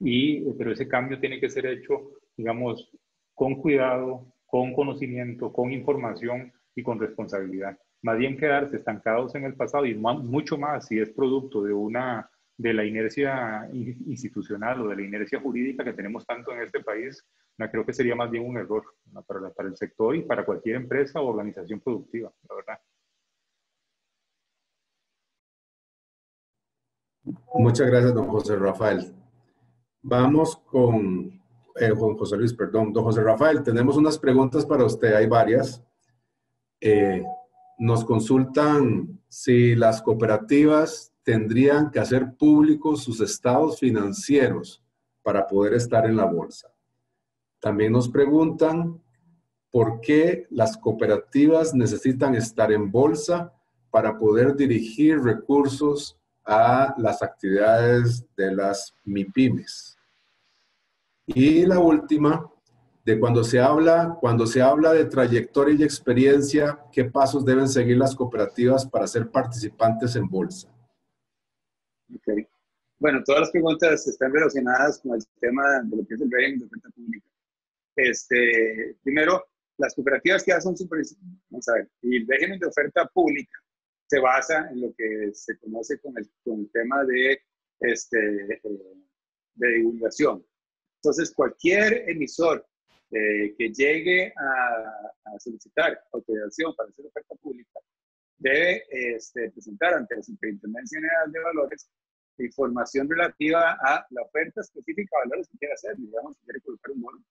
pero ese cambio tiene que ser hecho, digamos, con cuidado, con conocimiento, con información y con responsabilidad. Más bien quedarse estancados en el pasado, y mucho más si es producto de la inercia institucional o de la inercia jurídica que tenemos tanto en este país, creo que sería más bien un error, ¿no?, para el sector y para cualquier empresa o organización productiva, la verdad. Muchas gracias, don José Rafael. Vamos con Juan José Luis, perdón. Don José Rafael, tenemos unas preguntas para usted, hay varias. Nos consultan si las cooperativas tendrían que hacer públicos sus estados financieros para poder estar en la bolsa. También nos preguntan por qué las cooperativas necesitan estar en bolsa para poder dirigir recursos a las actividades de las MIPYMES. Y la última, de cuando se habla de trayectoria y experiencia, ¿qué pasos deben seguir las cooperativas para ser participantes en bolsa? Okay. Bueno, todas las preguntas están relacionadas con el tema de lo que es el régimen de oferta pública. Primero, las cooperativas que ya son vamos a ver, y el régimen de oferta pública se basa en lo que se conoce con el tema de divulgación. Entonces, cualquier emisor que llegue a solicitar autorización para hacer oferta pública debe presentar ante la Superintendencia General de Valores información relativa a la oferta específica de valores que quiere hacer. Digamos, que quiere colocar un bono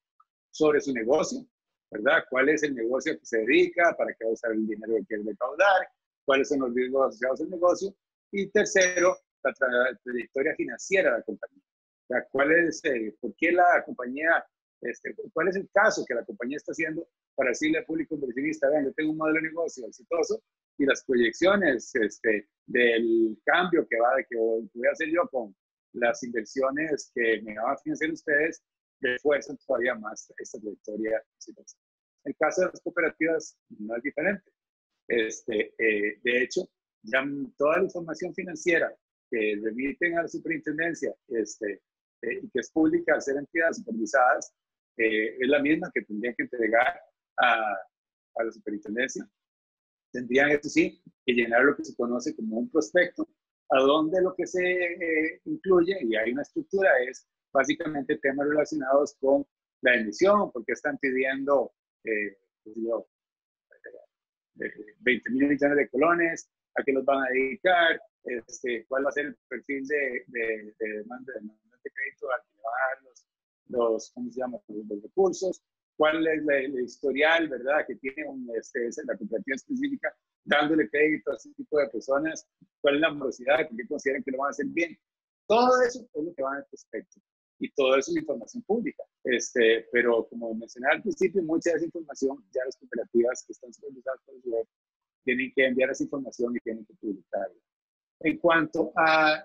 sobre su negocio, ¿verdad? ¿Cuál es el negocio que se dedica? ¿Para qué va a usar el dinero que quiere recaudar? ¿Cuáles son los riesgos asociados al negocio? Y tercero, la trayectoria financiera de la compañía. O sea, ¿por qué la compañía, cuál es el caso que la compañía está haciendo para decirle al público inversionista, vean, yo tengo un modelo de negocio exitoso y las proyecciones del cambio que voy a hacer yo con las inversiones que me van a financiar ustedes, refuerzan todavía más esta trayectoria exitosa. El caso de las cooperativas no es diferente. De hecho, ya toda la información financiera que remiten a la superintendencia y que es pública al ser entidades supervisadas, es la misma que tendrían que entregar a la superintendencia. Tendrían, eso sí, que llenar lo que se conoce como un prospecto, a donde lo que se incluye, y hay una estructura, es básicamente temas relacionados con la emisión, por qué están pidiendo, qué sé yo, 20 mil millones de colones, a qué los van a dedicar, cuál va a ser el perfil de demanda de crédito al que le van a dar ¿cómo se llama? Los recursos, cuál es el historial, ¿verdad?, que tiene la cooperativa específica dándole crédito a ese tipo de personas, cuál es la morosidad, por qué consideran que lo van a hacer bien. Todo eso es lo que va en el prospecto. Y todo eso es información pública. Pero como mencioné al principio, mucha de esa información ya las cooperativas que están supervisadas por el SUBEP tienen que enviar esa información y tienen que publicarla. En cuanto a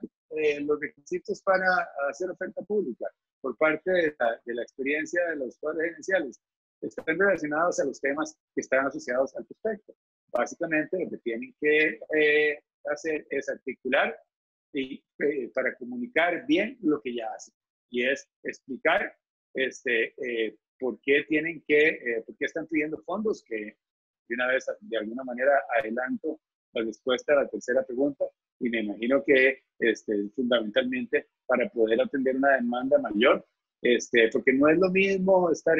los requisitos para hacer oferta pública, por parte de la experiencia de los poderes gerenciales, están relacionados a los temas que están asociados al prospecto. Básicamente, lo que tienen que hacer es articular y para comunicar bien lo que ya hacen. Y es explicar por qué por qué están pidiendo fondos, que de una vez, de alguna manera, adelanto la respuesta a la tercera pregunta, y me imagino que fundamentalmente para poder atender una demanda mayor, porque no es lo mismo estar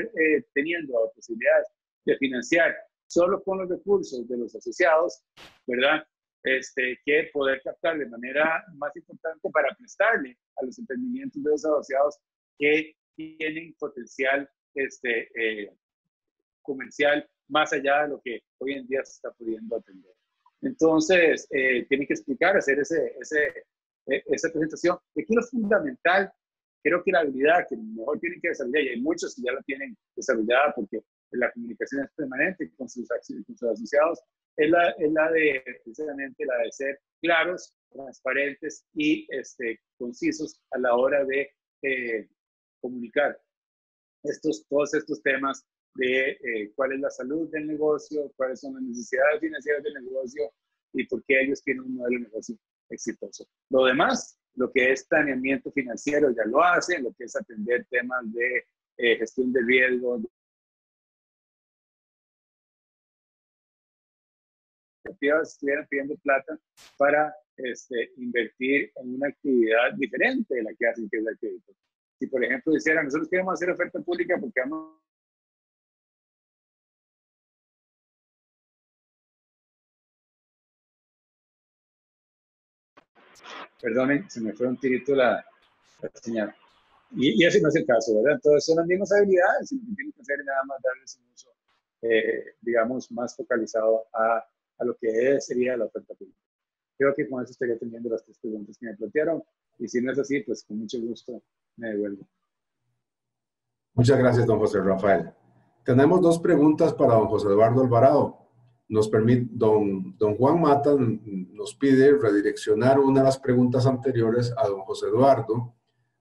teniendo posibilidades de financiar solo con los recursos de los asociados, ¿verdad? Que poder captar de manera más importante para prestarle a los emprendimientos de los asociados que tienen potencial comercial más allá de lo que hoy en día se está pudiendo atender. Entonces, tienen que explicar, hacer esa presentación. Aquí lo fundamental, creo que la habilidad que mejor tienen que desarrollar, y hay muchos que ya la tienen desarrollada porque la comunicación es permanente con sus asociados, es la de, precisamente, la de ser claros, transparentes y concisos a la hora de comunicar todos estos temas de cuál es la salud del negocio, cuáles son las necesidades financieras del negocio y por qué ellos tienen un modelo de negocio exitoso. Lo demás, lo que es planeamiento financiero ya lo hacen, lo que es atender temas de gestión de riesgo, estuvieran pidiendo plata para invertir en una actividad diferente de la que hacen, que es el crédito. Si, por ejemplo, dijeran, nosotros queremos hacer oferta pública porque vamos... Perdonen, se me fue un tirito la señal. Y ese no es el caso, ¿verdad? Entonces son las mismas habilidades y lo que tienen que hacer es nada más darles un uso, digamos, más focalizado a lo que sería la oferta pública. Creo que con eso estaría teniendo las 3 preguntas que me plantearon. Y si no es así, pues con mucho gusto me devuelvo. Muchas gracias, don José Rafael. Tenemos 2 preguntas para don José Eduardo Alvarado. Nos permite, don Juan Mata nos pide redireccionar una de las preguntas anteriores a don José Eduardo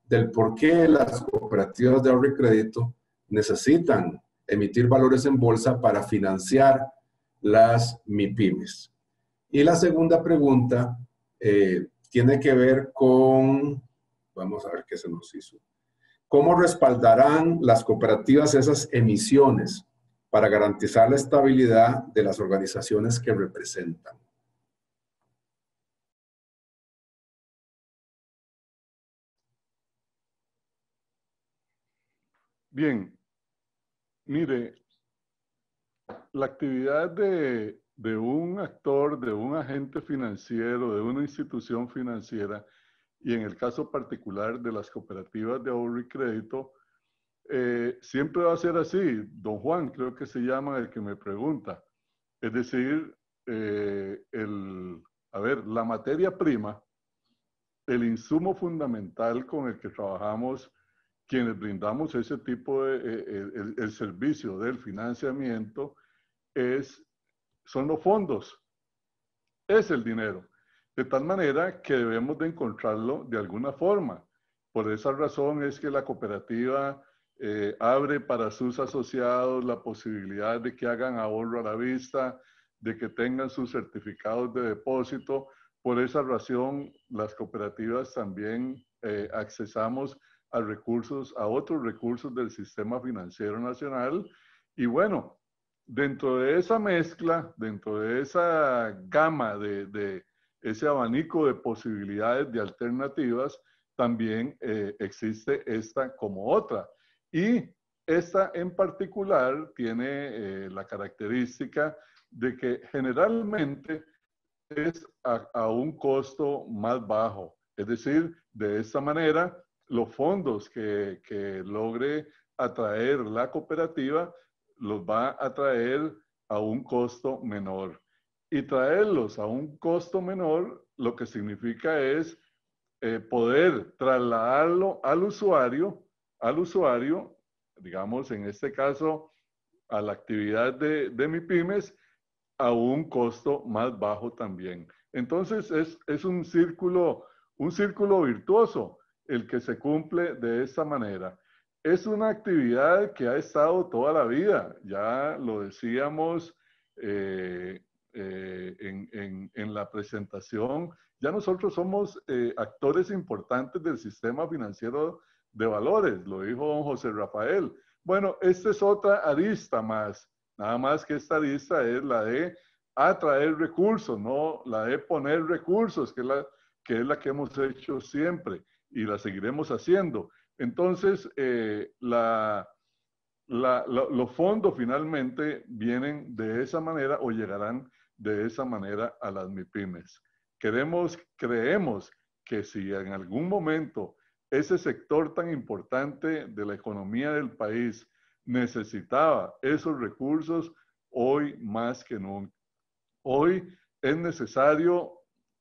del por qué las cooperativas de ahorro y crédito necesitan emitir valores en bolsa para financiar las MIPYMES. Y la segunda pregunta tiene que ver con, vamos a ver qué se nos hizo. ¿Cómo respaldarán las cooperativas esas emisiones para garantizar la estabilidad de las organizaciones que representan? Bien, mire, la actividad de un actor, de un agente financiero, de una institución financiera, y en el caso particular de las cooperativas de ahorro y crédito, siempre va a ser así. Don Juan, creo que se llama el que me pregunta. Es decir, la materia prima, el insumo fundamental con el que trabajamos quienes brindamos ese tipo de, el servicio del financiamiento, son los fondos, es el dinero. De tal manera que debemos de encontrarlo de alguna forma. Por esa razón es que la cooperativa abre para sus asociados la posibilidad de que hagan ahorro a la vista, de que tengan sus certificados de depósito. Por esa razón, las cooperativas también accesamos a otros recursos del sistema financiero nacional. Y bueno, dentro de esa mezcla, dentro de esa gama de ese abanico de posibilidades, de alternativas, también existe esta como otra. Y esta en particular tiene la característica de que generalmente es a un costo más bajo. Es decir, de esta manera, los fondos que logre atraer la cooperativa los va a atraer a un costo menor. Y traerlos a un costo menor, lo que significa es poder trasladarlo al usuario, digamos, en este caso, a la actividad de MIPYMES, a un costo más bajo también. Entonces, es un círculo virtuoso el que se cumple de esta manera. Es una actividad que ha estado toda la vida, ya lo decíamos en la presentación, ya nosotros somos actores importantes del sistema financiero de valores, lo dijo don José Rafael. Bueno, esta es otra arista más, nada más que esta arista es la de atraer recursos, no la de poner recursos, que es la que hemos hecho siempre y la seguiremos haciendo. Entonces, los fondos finalmente vienen de esa manera o llegarán de esa manera a las MIPYMES. Creemos que si en algún momento ese sector tan importante de la economía del país necesitaba esos recursos, hoy más que nunca. Hoy es necesario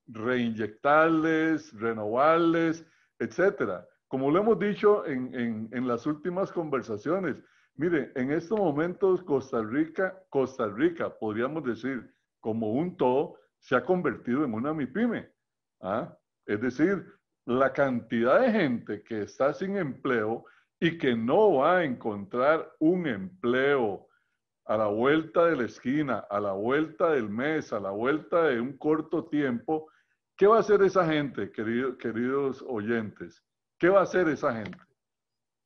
reinyectarles, renovarles, etcétera. Como lo hemos dicho en las últimas conversaciones, mire, en estos momentos Costa Rica, podríamos decir, como un todo, se ha convertido en una MIPYME. ¿Ah? Es decir, la cantidad de gente que está sin empleo y que no va a encontrar un empleo a la vuelta de la esquina, a la vuelta del mes, a la vuelta de un corto tiempo, ¿qué va a hacer esa gente, queridos oyentes? ¿Qué va a hacer esa gente?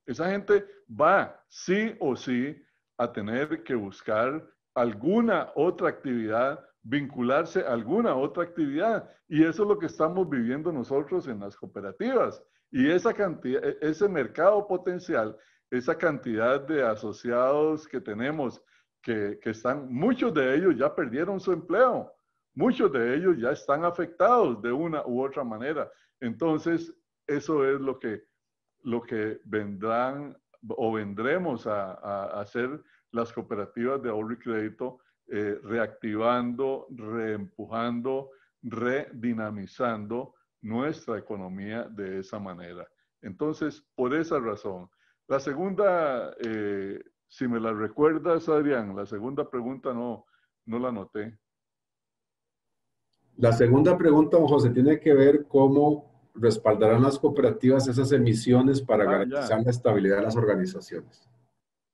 Esa gente va sí o sí a tener que buscar alguna otra actividad, vincularse a alguna otra actividad. Y eso es lo que estamos viviendo nosotros en las cooperativas. Y esa cantidad, ese mercado potencial, esa cantidad de asociados que tenemos, que están, muchos de ellos ya perdieron su empleo. Muchos de ellos ya están afectados de una u otra manera. Entonces, eso es lo que vendrán o vendremos a hacer las cooperativas de ahorro y crédito, reactivando, reempujando, redinamizando nuestra economía de esa manera. Entonces, por esa razón. La segunda, si me la recuerdas, Adrián, la segunda pregunta no la anoté. La segunda pregunta, don José, tiene que ver cómo respaldarán las cooperativas esas emisiones para garantizar la estabilidad de las organizaciones.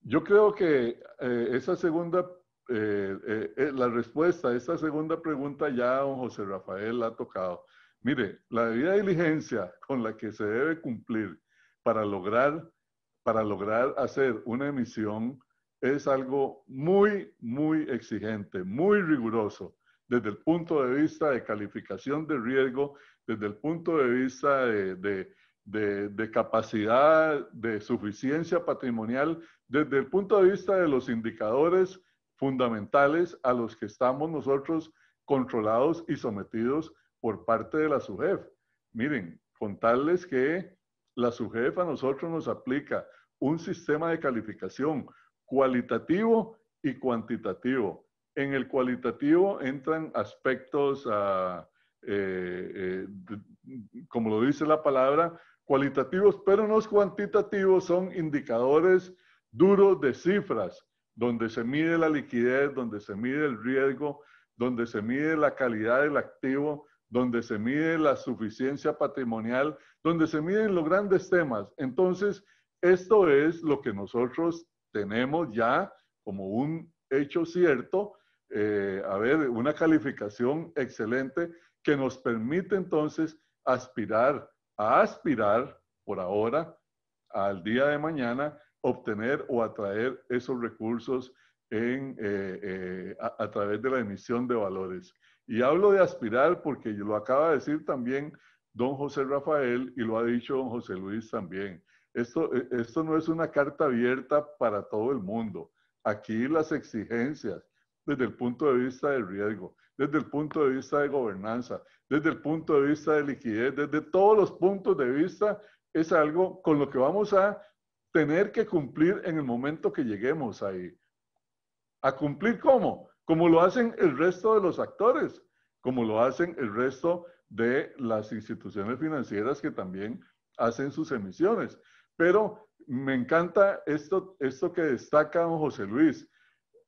Yo creo que esa segunda, la respuesta a esta segunda pregunta ya don José Rafael la ha tocado. Mire, la debida diligencia con la que se debe cumplir para lograr hacer una emisión es algo muy, muy exigente, muy riguroso, desde el punto de vista de calificación de riesgo, desde el punto de vista de capacidad, de suficiencia patrimonial, desde el punto de vista de los indicadores fundamentales a los que estamos nosotros controlados y sometidos por parte de la SUGEF. Miren, contarles que la SUGEF a nosotros nos aplica un sistema de calificación cualitativo y cuantitativo. En el cualitativo entran aspectos, como lo dice la palabra, cualitativos, pero no cuantitativos, son indicadores duros de cifras, donde se mide la liquidez, donde se mide el riesgo, donde se mide la calidad del activo, donde se mide la suficiencia patrimonial, donde se miden los grandes temas. Entonces, esto es lo que nosotros tenemos ya como un hecho cierto, una calificación excelente que nos permite entonces aspirar por ahora, al día de mañana, obtener o atraer esos recursos a través de la emisión de valores. Y hablo de aspirar porque lo acaba de decir también don José Rafael y lo ha dicho don José Luis también. Esto no es una carta abierta para todo el mundo. Aquí las exigencias desde el punto de vista del riesgo, desde el punto de vista de gobernanza, desde el punto de vista de liquidez, desde todos los puntos de vista, es algo con lo que vamos a tener que cumplir en el momento que lleguemos ahí. ¿A cumplir cómo? Como lo hacen el resto de los actores, como lo hacen el resto de las instituciones financieras que también hacen sus emisiones. Pero me encanta esto que destaca don José Luis.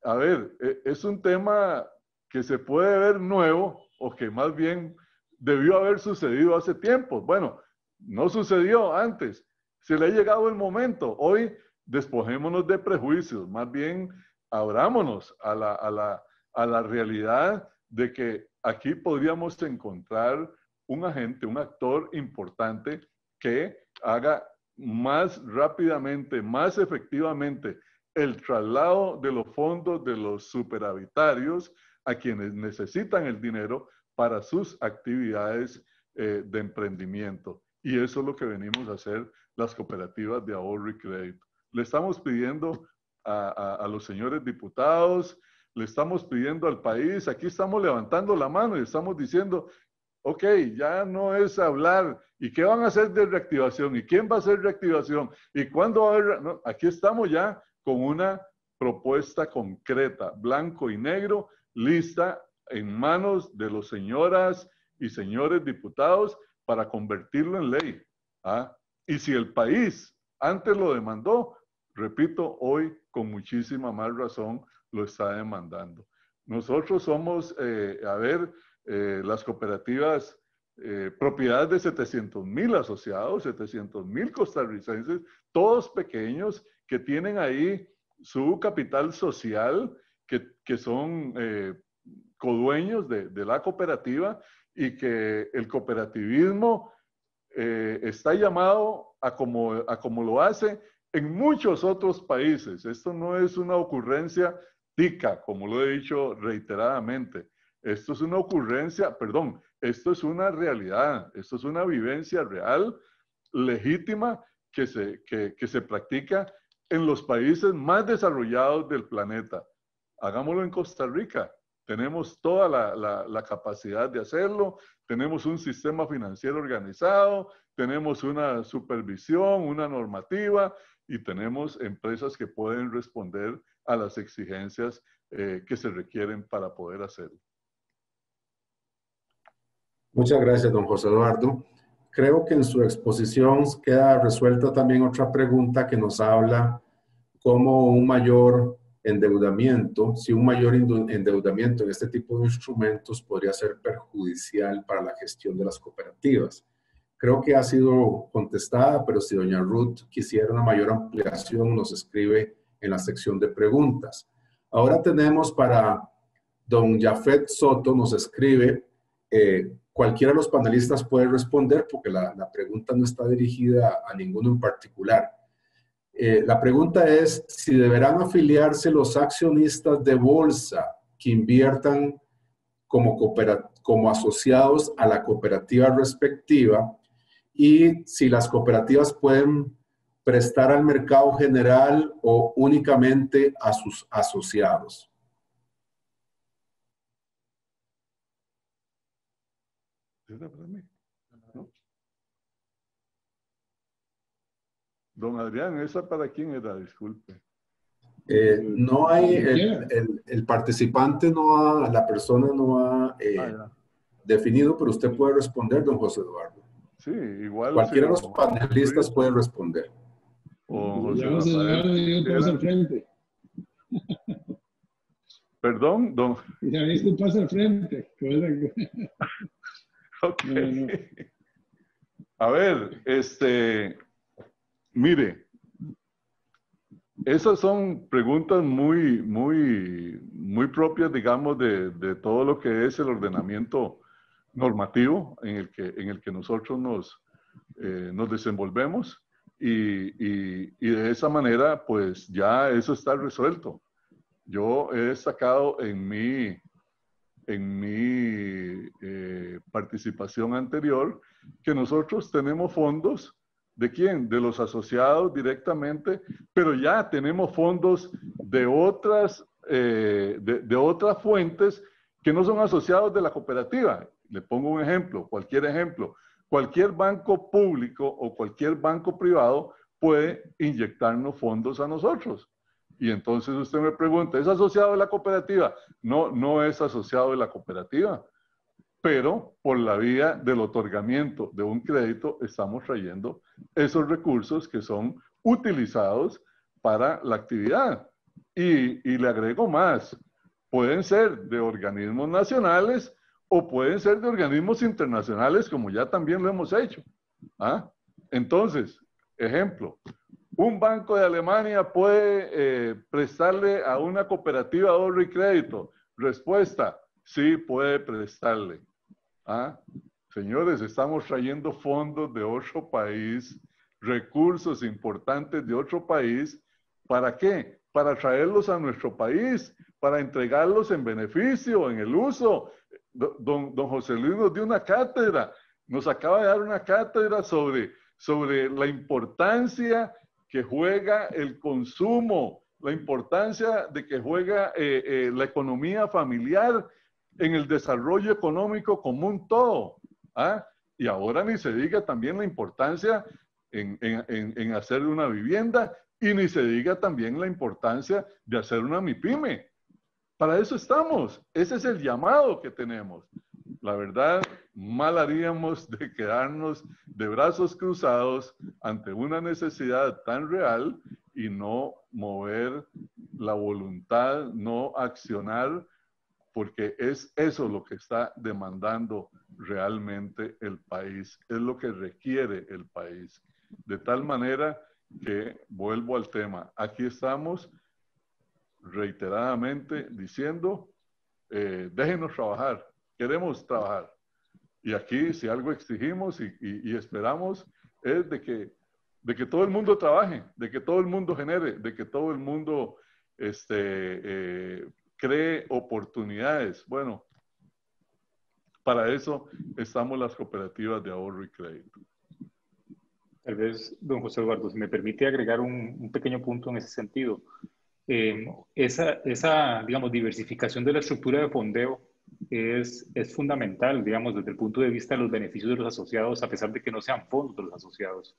A ver, es un tema que se puede ver nuevo o que más bien debió haber sucedido hace tiempo. Bueno, no sucedió antes. Se le ha llegado el momento. Hoy despojémonos de prejuicios, más bien abrámonos a la realidad de que aquí podríamos encontrar un agente, un actor importante que haga más rápidamente, más efectivamente el traslado de los fondos de los superavitarios a quienes necesitan el dinero para sus actividades de emprendimiento. Y eso es lo que venimos a hacer las cooperativas de ahorro y crédito. Le estamos pidiendo a los señores diputados, le estamos pidiendo al país, aquí estamos levantando la mano y estamos diciendo, ok, ya no es hablar, ¿y qué van a hacer de reactivación? ¿Y quién va a hacer reactivación? ¿Y cuándo va a haber? No, aquí estamos ya con una propuesta concreta, blanco y negro, lista en manos de los señoras y señores diputados para convertirlo en ley. ¿Ah? Y si el país antes lo demandó, repito, hoy con muchísima más razón lo está demandando. Nosotros somos, las cooperativas, propiedad de 700,000 asociados, 700,000 costarricenses, todos pequeños que tienen ahí su capital social, que son codueños de la cooperativa y que el cooperativismo está llamado a como lo hace en muchos otros países. Esto no es una ocurrencia tica, como lo he dicho reiteradamente. Esto es una ocurrencia, perdón, esto es una realidad, esto es una vivencia real, legítima, que se practica en los países más desarrollados del planeta. Hagámoslo en Costa Rica. Tenemos toda la capacidad de hacerlo, tenemos un sistema financiero organizado, tenemos una supervisión, una normativa y tenemos empresas que pueden responder a las exigencias que se requieren para poder hacerlo. Muchas gracias, don José Eduardo. Creo que en su exposición queda resuelta también otra pregunta que nos habla cómo un mayor endeudamiento, si un mayor endeudamiento en este tipo de instrumentos podría ser perjudicial para la gestión de las cooperativas. Creo que ha sido contestada, pero si doña Ruth quisiera una mayor ampliación, nos escribe en la sección de preguntas. Ahora tenemos para don Jafet Soto, nos escribe, cualquiera de los panelistas puede responder porque la pregunta no está dirigida a ninguno en particular. La pregunta es si deberán afiliarse los accionistas de bolsa que inviertan como asociados a la cooperativa respectiva y si las cooperativas pueden prestar al mercado general o únicamente a sus asociados. ¿No? Don Adrián, ¿esa para quién era? Disculpe. No hay, el participante no ha, la persona no ha definido, pero usted puede responder, don José Eduardo. Sí, igual. Cualquiera de los panelistas puede responder. O José Eduardo, yo paso al frente. Perdón, don. Ya viste, pasa al frente. Ok. No. A ver, mire, esas son preguntas muy propias, digamos, de todo lo que es el ordenamiento normativo en el que nosotros nos desenvolvemos y de esa manera, pues ya eso está resuelto. Yo he destacado en mi participación anterior que nosotros tenemos fondos ¿De quién? De los asociados directamente, pero ya tenemos fondos de otras fuentes que no son asociados de la cooperativa. Le pongo un ejemplo, cualquier banco público o cualquier banco privado puede inyectarnos fondos a nosotros. Y entonces usted me pregunta, ¿es asociado de la cooperativa? No, no es asociado de la cooperativa, pero por la vía del otorgamiento de un crédito estamos trayendo esos recursos que son utilizados para la actividad. Y le agrego más, pueden ser de organismos nacionales o pueden ser de organismos internacionales, como ya también lo hemos hecho. ¿Ah? Entonces, ejemplo, un banco de Alemania puede prestarle a una cooperativa ahorro y crédito. Respuesta, sí puede prestarle. ¿Ah? Señores, estamos trayendo fondos de otro país, recursos importantes de otro país. ¿Para qué? Para traerlos a nuestro país, para entregarlos en beneficio, en el uso. Don José Luis nos dio una cátedra, nos acaba de dar una cátedra sobre la importancia que juega el consumo, la importancia de que juega la economía familiar en el desarrollo económico como un todo. ¿Ah? Y ahora ni se diga también la importancia en hacer una vivienda y ni se diga también la importancia de hacer una MIPYME. Para eso estamos. Ese es el llamado que tenemos. La verdad, mal haríamos de quedarnos de brazos cruzados ante una necesidad tan real y no mover la voluntad, no accionar, porque es eso lo que está demandando realmente el país, es lo que requiere el país. De tal manera que, vuelvo al tema, aquí estamos reiteradamente diciendo, déjenos trabajar, queremos trabajar. Y aquí si algo exigimos y esperamos es de que todo el mundo trabaje, de que todo el mundo genere, de que todo el mundo cree oportunidades. Bueno, para eso estamos las cooperativas de ahorro y crédito. Tal vez, don José Eduardo, si me permite agregar un pequeño punto en ese sentido. Esa, digamos, diversificación de la estructura de fondeo es fundamental, digamos, desde el punto de vista de los beneficios de los asociados, a pesar de que no sean fondos de los asociados.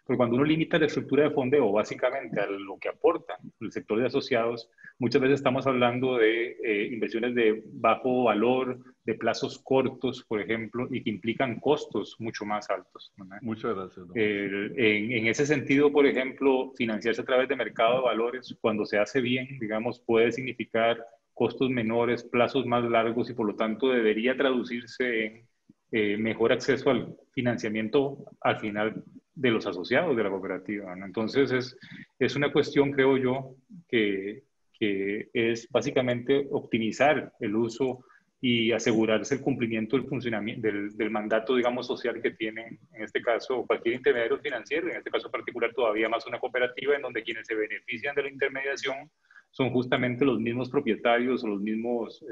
Pero cuando uno limita la estructura de fondeo básicamente a lo que aporta el sector de asociados, muchas veces estamos hablando de inversiones de bajo valor, de plazos cortos, por ejemplo, y que implican costos mucho más altos, ¿verdad? Muchas gracias. En ese sentido, por ejemplo, financiarse a través de mercado de valores, cuando se hace bien, digamos, puede significar costos menores, plazos más largos y por lo tanto debería traducirse en mejor acceso al financiamiento al final de los asociados de la cooperativa, ¿no? Entonces es una cuestión, creo yo, que es básicamente optimizar el uso y asegurarse el cumplimiento del funcionamiento del mandato, digamos, social que tiene, en este caso, cualquier intermediario financiero, en este caso particular todavía más una cooperativa, en donde quienes se benefician de la intermediación son justamente los mismos propietarios o los mismos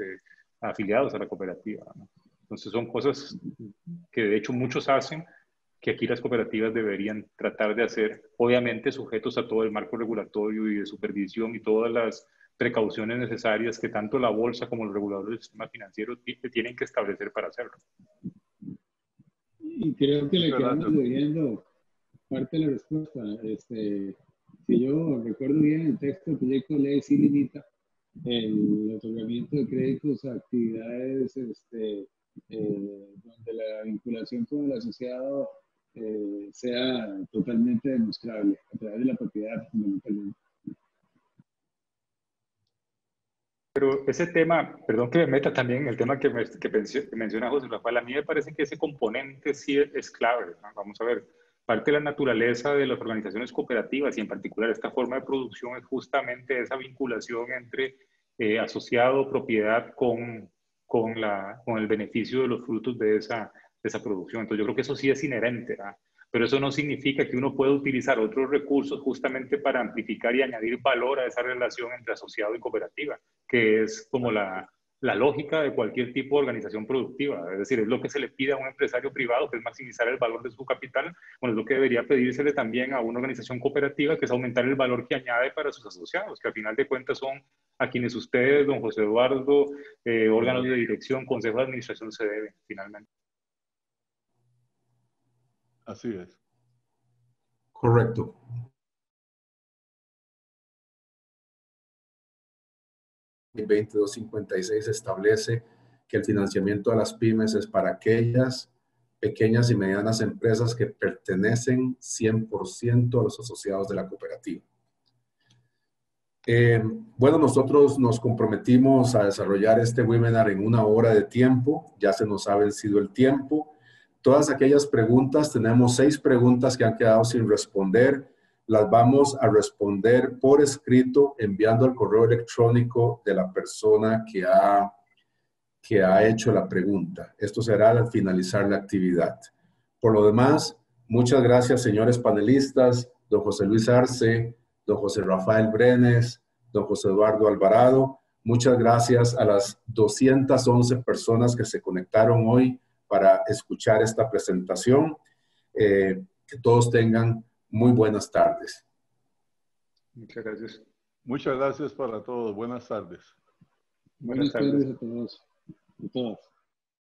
afiliados a la cooperativa, ¿no? Entonces son cosas que de hecho muchos hacen, que aquí las cooperativas deberían tratar de hacer, obviamente sujetos a todo el marco regulatorio y de supervisión y todas las precauciones necesarias que tanto la bolsa como los reguladores del sistema financiero tienen que establecer para hacerlo. Y creo que le quedamos debiendo parte de la respuesta. Si yo recuerdo bien, el texto del proyecto de ley sí limita el otorgamiento de créditos a actividades donde la vinculación con el asociado sea totalmente demostrable a través de la propiedad, fundamentalmente. Pero ese tema, perdón que me meta también, el tema que menciona José Rafael, a mí me parece que ese componente sí es clave, ¿no? Vamos a ver, parte de la naturaleza de las organizaciones cooperativas y en particular esta forma de producción es justamente esa vinculación entre asociado, propiedad con el beneficio de los frutos de esa producción. Entonces yo creo que eso sí es inherente, ¿no? Pero eso no significa que uno pueda utilizar otros recursos justamente para amplificar y añadir valor a esa relación entre asociado y cooperativa, que es como la la lógica de cualquier tipo de organización productiva. Es decir, es lo que se le pide a un empresario privado, que es maximizar el valor de su capital. Bueno, es lo que debería pedírsele también a una organización cooperativa, que es aumentar el valor que añade para sus asociados, que al final de cuentas son a quienes ustedes, don José Eduardo, órganos de dirección, consejo de administración se deben, finalmente. Así es. Correcto. El 2256 establece que el financiamiento a las pymes es para aquellas pequeñas y medianas empresas que pertenecen 100% a los asociados de la cooperativa. Bueno, nosotros nos comprometimos a desarrollar este webinar en 1 hora de tiempo. Ya se nos ha vencido el tiempo. Todas aquellas preguntas, tenemos 6 preguntas que han quedado sin responder. Las vamos a responder por escrito enviando al correo electrónico de la persona que ha hecho la pregunta. Esto será al finalizar la actividad. Por lo demás, muchas gracias, señores panelistas, don José Luis Arce, don José Rafael Brenes, don José Eduardo Alvarado. Muchas gracias a las 211 personas que se conectaron hoy para escuchar esta presentación. Que todos tengan muy buenas tardes. Muchas gracias. Muchas gracias para todos. Buenas tardes. Buenas tardes a todos. A todas.